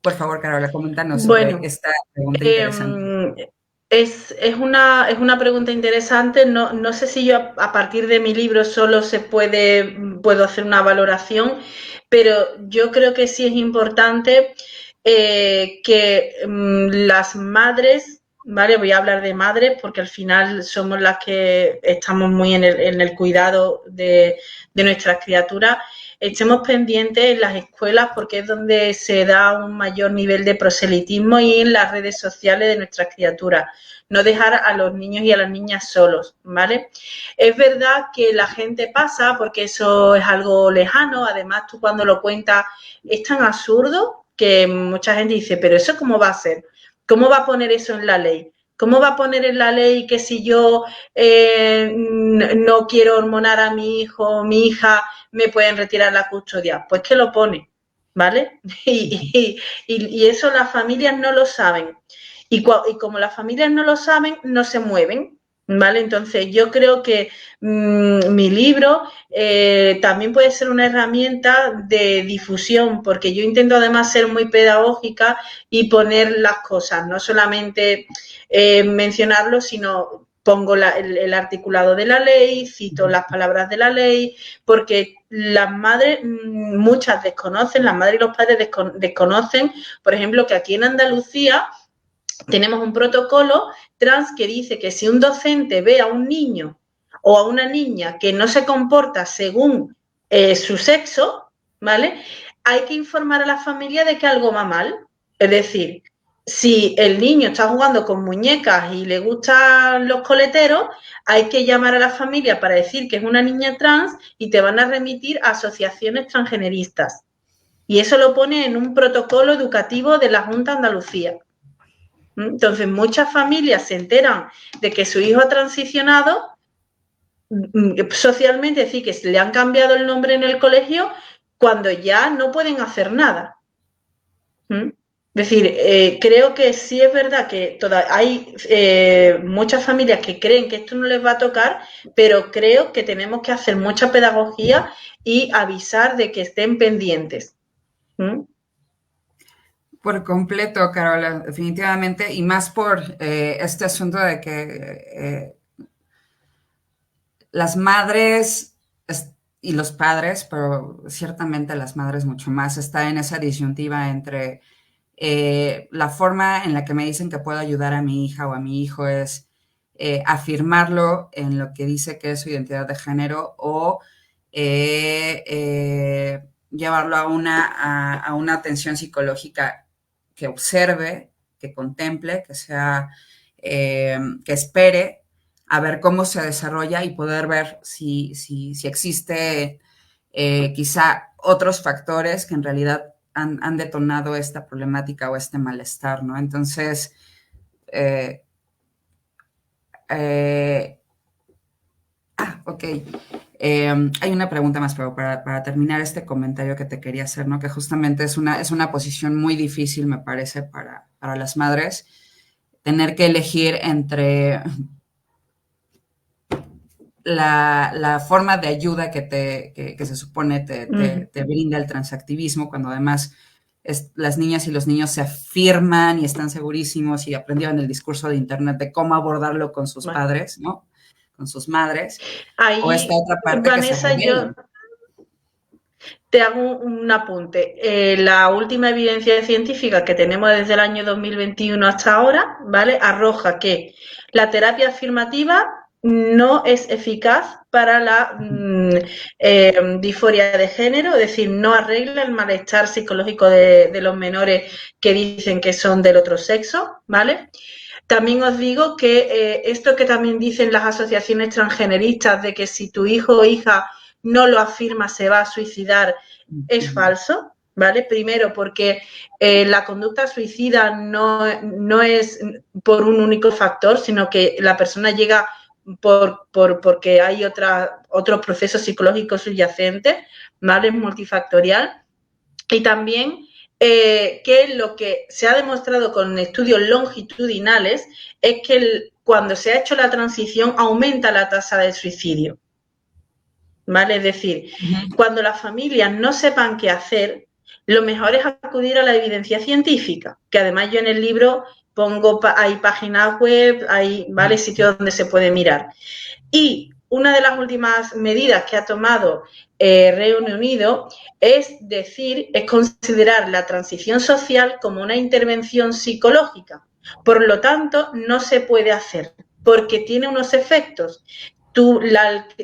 Por favor, Carola, coméntanos sobre Bueno, esta pregunta interesante. em, es una pregunta interesante. No, no sé si yo a partir de mi libro solo puedo hacer una valoración, pero yo creo que sí es importante que las madres, ¿vale? Voy a hablar de madres porque al final somos las que estamos muy en el cuidado de nuestras criaturas. Estemos pendientes en las escuelas porque es donde se da un mayor nivel de proselitismo y en las redes sociales de nuestras criaturas. No dejar a los niños y a las niñas solos, ¿vale? Es verdad que la gente pasa porque eso es algo lejano, además tú cuando lo cuentas es tan absurdo que mucha gente dice, pero eso ¿cómo va a ser? ¿Cómo va a poner eso en la ley? ¿Cómo va a poner en la ley que si yo no quiero hormonar a mi hijo o mi hija me pueden retirar la custodia? Pues que lo pone, ¿vale? Y eso las familias no lo saben. Y como las familias no lo saben, no se mueven, ¿vale? Entonces yo creo que mi libro también puede ser una herramienta de difusión, porque yo intento además ser muy pedagógica y poner las cosas, no solamente mencionarlo, sino pongo el articulado de la ley, cito las palabras de la ley, porque las madres, muchas desconocen, las madres y los padres desconocen, por ejemplo, que aquí en Andalucía tenemos un protocolo trans que dice que si un docente ve a un niño o a una niña que no se comporta según su sexo, ¿vale? Hay que informar a la familia de que algo va mal. Es decir, si el niño está jugando con muñecas y le gustan los coleteros, hay que llamar a la familia para decir que es una niña trans y te van a remitir a asociaciones transgeneristas. Y eso lo pone en un protocolo educativo de la Junta de Andalucía. Entonces, muchas familias se enteran de que su hijo ha transicionado socialmente, es decir, que le han cambiado el nombre en el colegio cuando ya no pueden hacer nada. Es decir, creo que sí es verdad que hay muchas familias que creen que esto no les va a tocar, pero creo que tenemos que hacer mucha pedagogía y avisar de que estén pendientes. Por completo, Carola, definitivamente, y más por este asunto de que las madres y los padres, pero ciertamente las madres mucho más, está en esa disyuntiva entre la forma en la que me dicen que puedo ayudar a mi hija o a mi hijo es afirmarlo en lo que dice que es su identidad de género o llevarlo a una atención psicológica que observe, que contemple, que sea, que espere a ver cómo se desarrolla y poder ver si existe quizá otros factores que en realidad han detonado esta problemática o este malestar, ¿no? Entonces, ok. Hay una pregunta más, pero para terminar este comentario que te quería hacer, ¿no? Que justamente es una posición muy difícil, me parece, para las madres, tener que elegir entre la forma de ayuda que se supone te brinda el transactivismo, cuando además las niñas y los niños se afirman y están segurísimos y aprendieron el discurso de Internet de cómo abordarlo con sus padres, ¿no? Con sus madres. Ahí, o esta otra parte Vanessa, que se yo te hago un apunte. La última evidencia científica que tenemos desde el año 2021 hasta ahora, ¿vale? Arroja que la terapia afirmativa no es eficaz para la disforia de género, es decir, no arregla el malestar psicológico de los menores que dicen que son del otro sexo, ¿vale? También os digo que esto que también dicen las asociaciones transgeneristas de que si tu hijo o hija no lo afirma se va a suicidar, es falso, ¿vale? Primero porque la conducta suicida no es por un único factor, sino que la persona llega porque hay otros procesos psicológicos subyacentes, ¿vale? Es multifactorial. Y también que lo que se ha demostrado con estudios longitudinales es que cuando se ha hecho la transición aumenta la tasa de suicidio. ¿Vale? Es decir, cuando las familias no sepan qué hacer, lo mejor es acudir a la evidencia científica, que además yo en el libro pongo, hay páginas web, hay, ¿vale?, sitios donde se puede mirar. Y una de las últimas medidas que ha tomado Reino Unido es considerar la transición social como una intervención psicológica. Por lo tanto, no se puede hacer, porque tiene unos efectos. Tú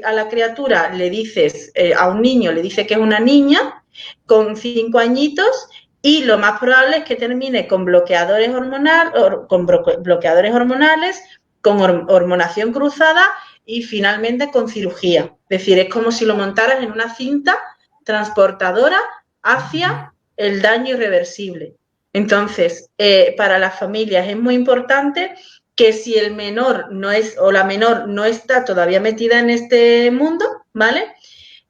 a la criatura le dices, a un niño le dices que es una niña con 5 añitos y lo más probable es que termine con bloqueadores hormonales, con hormonación cruzada y finalmente con cirugía. Es decir, es como si lo montaras en una cinta transportadora hacia el daño irreversible. Entonces, para las familias es muy importante que si el menor no es o la menor no está todavía metida en este mundo, ¿vale?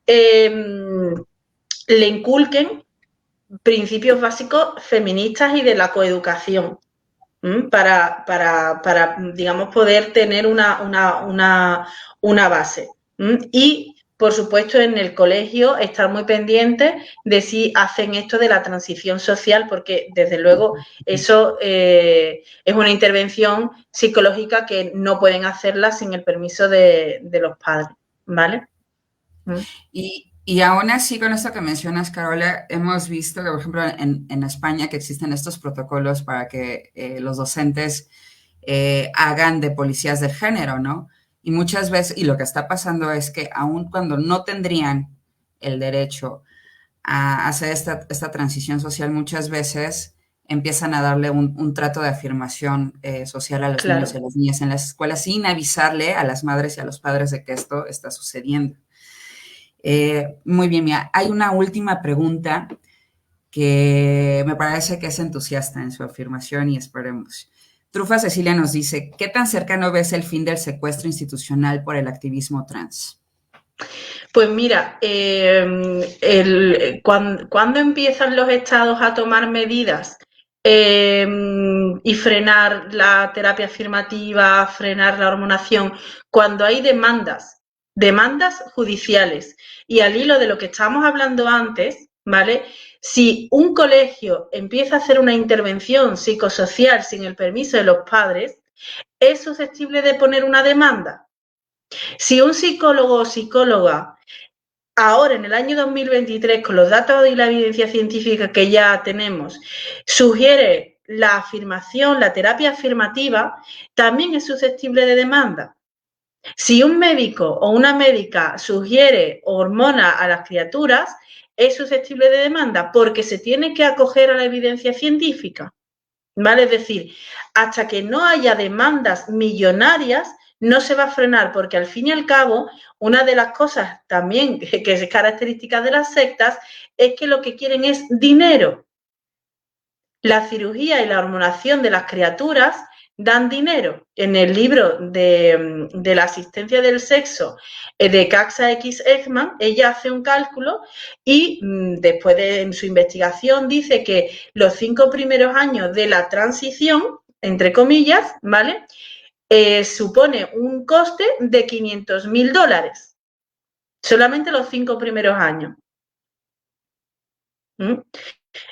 Le inculquen principios básicos feministas y de la coeducación para digamos, poder tener una base. Y por supuesto, en el colegio estar muy pendientes de si hacen esto de la transición social, porque desde luego eso es una intervención psicológica que no pueden hacerla sin el permiso de los padres, ¿vale? Y aún así, con esto que mencionas, Carola, hemos visto que, por ejemplo, en España que existen estos protocolos para que los docentes hagan de policías del género, ¿no? Y muchas veces, y lo que está pasando es que aun cuando no tendrían el derecho a hacer esta transición social, muchas veces empiezan a darle un trato de afirmación social a los Claro. niños y a las niñas en las escuelas sin avisarle a las madres y a los padres de que esto está sucediendo. Muy bien, mira, hay una última pregunta que me parece que es entusiasta en su afirmación y esperemos. Trufa Cecilia nos dice, ¿qué tan cercano ves el fin del secuestro institucional por el activismo trans? Pues mira, cuando empiezan los estados a tomar medidas y frenar la terapia afirmativa, frenar la hormonación, cuando hay demandas judiciales, y al hilo de lo que estábamos hablando antes, ¿vale? Si un colegio empieza a hacer una intervención psicosocial sin el permiso de los padres, ¿es susceptible de poner una demanda? Si un psicólogo o psicóloga ahora, en el año 2023, con los datos y la evidencia científica que ya tenemos, sugiere la afirmación, la terapia afirmativa, también es susceptible de demanda. Si un médico o una médica sugiere hormona a las criaturas, es susceptible de demanda porque se tiene que acoger a la evidencia científica. ¿Vale? Es decir, hasta que no haya demandas millonarias, no se va a frenar, porque al fin y al cabo, una de las cosas también que es característica de las sectas es que lo que quieren es dinero. La cirugía y la hormonación de las criaturas dan dinero. En el libro de la asistencia del sexo de Caxa X Ekman, ella hace un cálculo y después en su investigación dice que los 5 primeros años de la transición, entre comillas, ¿vale? Supone un coste de $500.000. Solamente los 5 primeros años.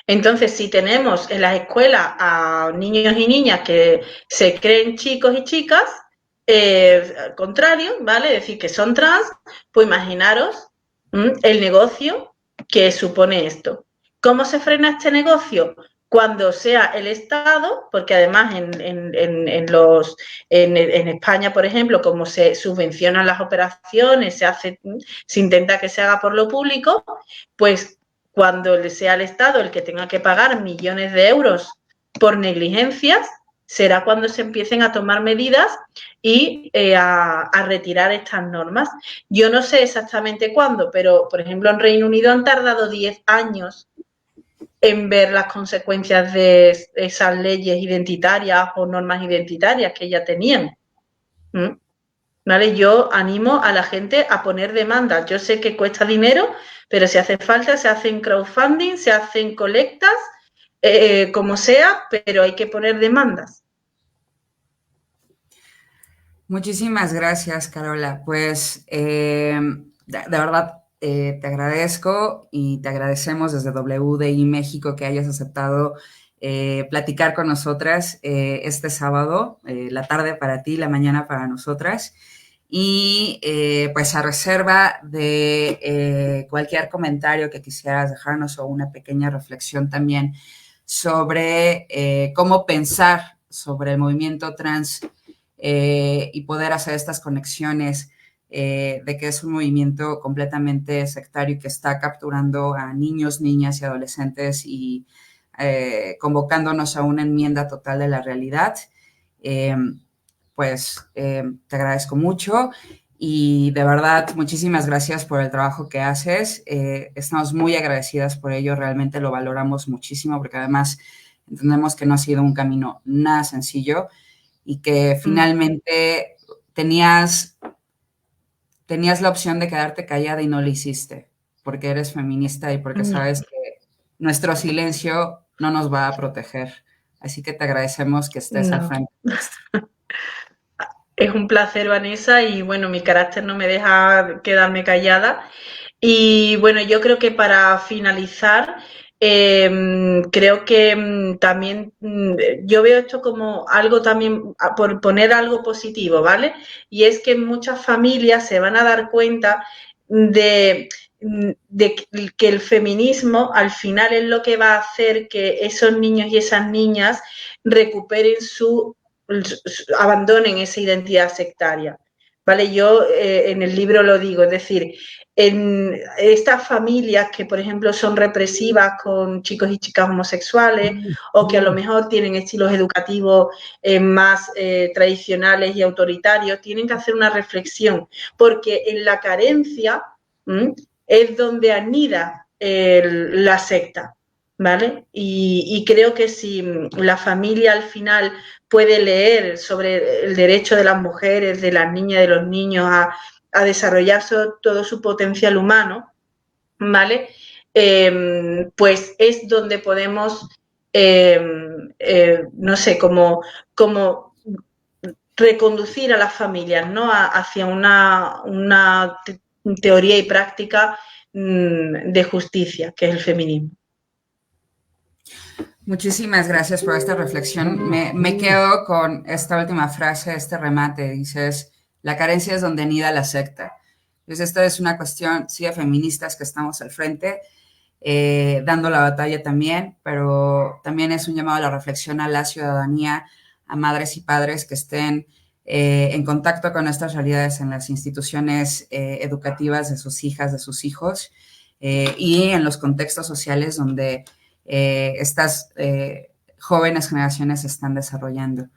Entonces, si tenemos en las escuelas a niños y niñas que se creen chicos y chicas, al contrario, ¿vale? Es decir, que son trans, pues imaginaros el negocio que supone esto. ¿Cómo se frena este negocio? Cuando sea el Estado, porque además en España, por ejemplo, como se subvencionan las operaciones, se intenta que se haga por lo público, pues cuando sea el Estado el que tenga que pagar millones de euros por negligencias, será cuando se empiecen a tomar medidas y a retirar estas normas. Yo no sé exactamente cuándo, pero, por ejemplo, en Reino Unido han tardado 10 años en ver las consecuencias de esas leyes identitarias o normas identitarias que ya tenían. ¿Vale? Yo animo a la gente a poner demandas. Yo sé que cuesta dinero, pero si hace falta, se hacen crowdfunding, se hacen colectas, como sea, pero hay que poner demandas. Muchísimas gracias, Carola. Pues de verdad te agradezco y te agradecemos desde WDI México que hayas aceptado platicar con nosotras este sábado, la tarde para ti, la mañana para nosotras. Y pues a reserva de cualquier comentario que quisieras dejarnos o una pequeña reflexión también sobre cómo pensar sobre el movimiento trans y poder hacer estas conexiones de que es un movimiento completamente sectario que está capturando a niños, niñas y adolescentes y convocándonos a una enmienda total de la realidad. Pues te agradezco mucho y de verdad muchísimas gracias por el trabajo que haces. Estamos muy agradecidas por ello, realmente lo valoramos muchísimo porque además entendemos que no ha sido un camino nada sencillo y que finalmente tenías la opción de quedarte callada y no lo hiciste porque eres feminista y porque sabes que nuestro silencio no nos va a proteger. Así que te agradecemos que estés al frente de esto. Es un placer, Vanessa, y bueno, mi carácter no me deja quedarme callada. Y bueno, yo creo que para finalizar, creo que también yo veo esto como algo también, por poner algo positivo, ¿vale? Y es que muchas familias se van a dar cuenta de, de que el feminismo al final es lo que va a hacer que esos niños y esas niñas recuperen abandonen esa identidad sectaria. ¿Vale? Yo en el libro lo digo, es decir, en estas familias que, por ejemplo, son represivas con chicos y chicas homosexuales o que a lo mejor tienen estilos educativos más tradicionales y autoritarios, tienen que hacer una reflexión, porque en la carencia es donde anida la secta. ¿Vale? Y creo que si la familia al final puede leer sobre el derecho de las mujeres, de las niñas, de los niños a desarrollar todo su potencial humano, ¿vale? Pues es donde podemos, no sé, como reconducir a las familias, ¿no? Hacia una teoría y práctica de justicia, que es el feminismo. Muchísimas gracias por esta reflexión. Me quedo con esta última frase, este remate. Dices, la carencia es donde anida la secta. Entonces, esta es una cuestión, sí, de feministas que estamos al frente, dando la batalla también, pero también es un llamado a la reflexión a la ciudadanía, a madres y padres que estén en contacto con estas realidades en las instituciones educativas de sus hijas, de sus hijos, y en los contextos sociales donde estas jóvenes generaciones se están desarrollando.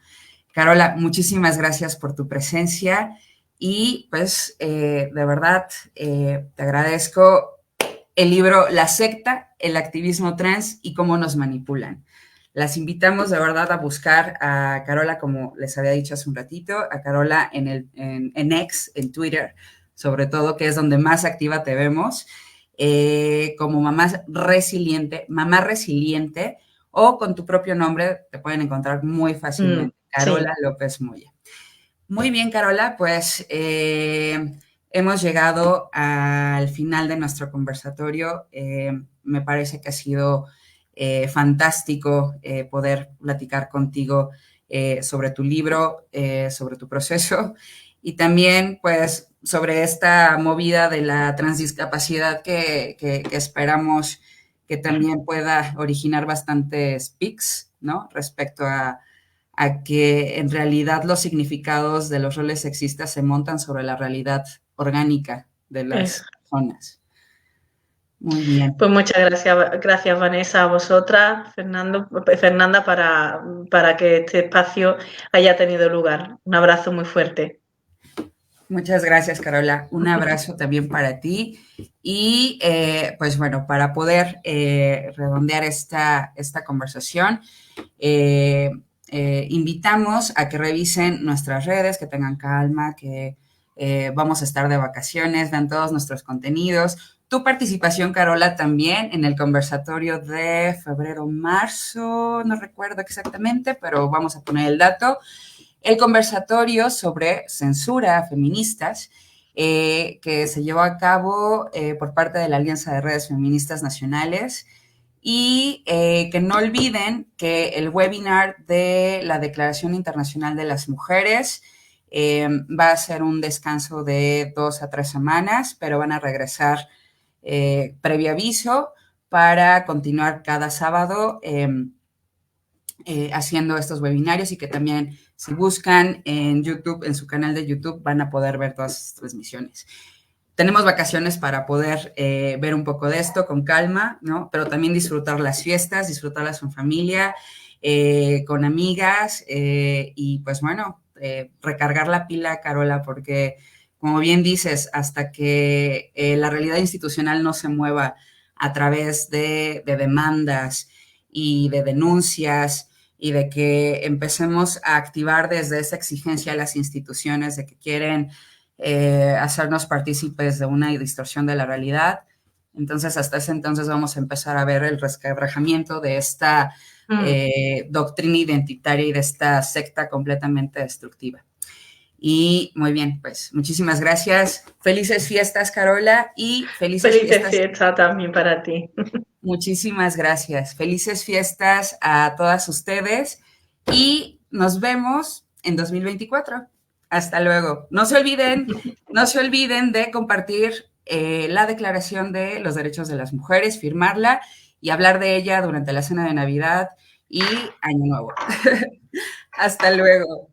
Carola, muchísimas gracias por tu presencia y pues de verdad te agradezco el libro La secta, el activismo trans y cómo nos manipulan. Las invitamos de verdad a buscar a Carola, como les había dicho hace un ratito, a Carola en X, en Twitter, sobre todo, que es donde más activa te vemos, como mamá resiliente, o con tu propio nombre te pueden encontrar muy fácilmente, Carola Sí. López Moya. Muy bien, Carola, pues hemos llegado al final de nuestro conversatorio. Me parece que ha sido fantástico poder platicar contigo sobre tu libro, sobre tu proceso y también pues sobre esta movida de la transdiscapacidad que esperamos que también pueda originar bastantes pics, ¿no? Respecto a que en realidad los significados de los roles sexistas se montan sobre la realidad orgánica de Eso. las personas. Muy bien. Pues muchas gracias Vanessa, a vosotras, Fernanda, para que este espacio haya tenido lugar. Un abrazo muy fuerte. Muchas gracias, Carola. Un abrazo también para ti. Y pues bueno, para poder redondear esta conversación, invitamos a que revisen nuestras redes, que tengan calma, que vamos a estar de vacaciones, vean todos nuestros contenidos. Tu participación, Carola, también en el conversatorio de febrero-marzo, no recuerdo exactamente, pero vamos a poner el dato. El conversatorio sobre censura a feministas que se llevó a cabo por parte de la Alianza de Redes Feministas Nacionales y que no olviden que el webinar de la Declaración Internacional de las Mujeres va a ser un descanso de 2 a 3 semanas, pero van a regresar previo aviso para continuar cada sábado haciendo estos webinarios y que también si buscan en YouTube, en su canal de YouTube, van a poder ver todas estas transmisiones. Tenemos vacaciones para poder ver un poco de esto con calma, ¿no? Pero también disfrutar las fiestas, disfrutarlas con familia, con amigas y pues bueno, recargar la pila, Carola, porque como bien dices, hasta que la realidad institucional no se mueva a través de demandas y de denuncias y de que empecemos a activar desde esa exigencia a las instituciones de que quieren hacernos partícipes de una distorsión de la realidad. Entonces, hasta ese entonces vamos a empezar a ver el resquebrajamiento de esta doctrina identitaria y de esta secta completamente destructiva. Y muy bien, pues muchísimas gracias. Felices fiestas, Carola, y felices Felices fiestas. fiestas también para ti. Muchísimas gracias. Felices fiestas a todas ustedes y nos vemos en 2024. Hasta luego. No se olviden de compartir la Declaración de los Derechos de las Mujeres, firmarla y hablar de ella durante la cena de Navidad y Año Nuevo. Hasta luego.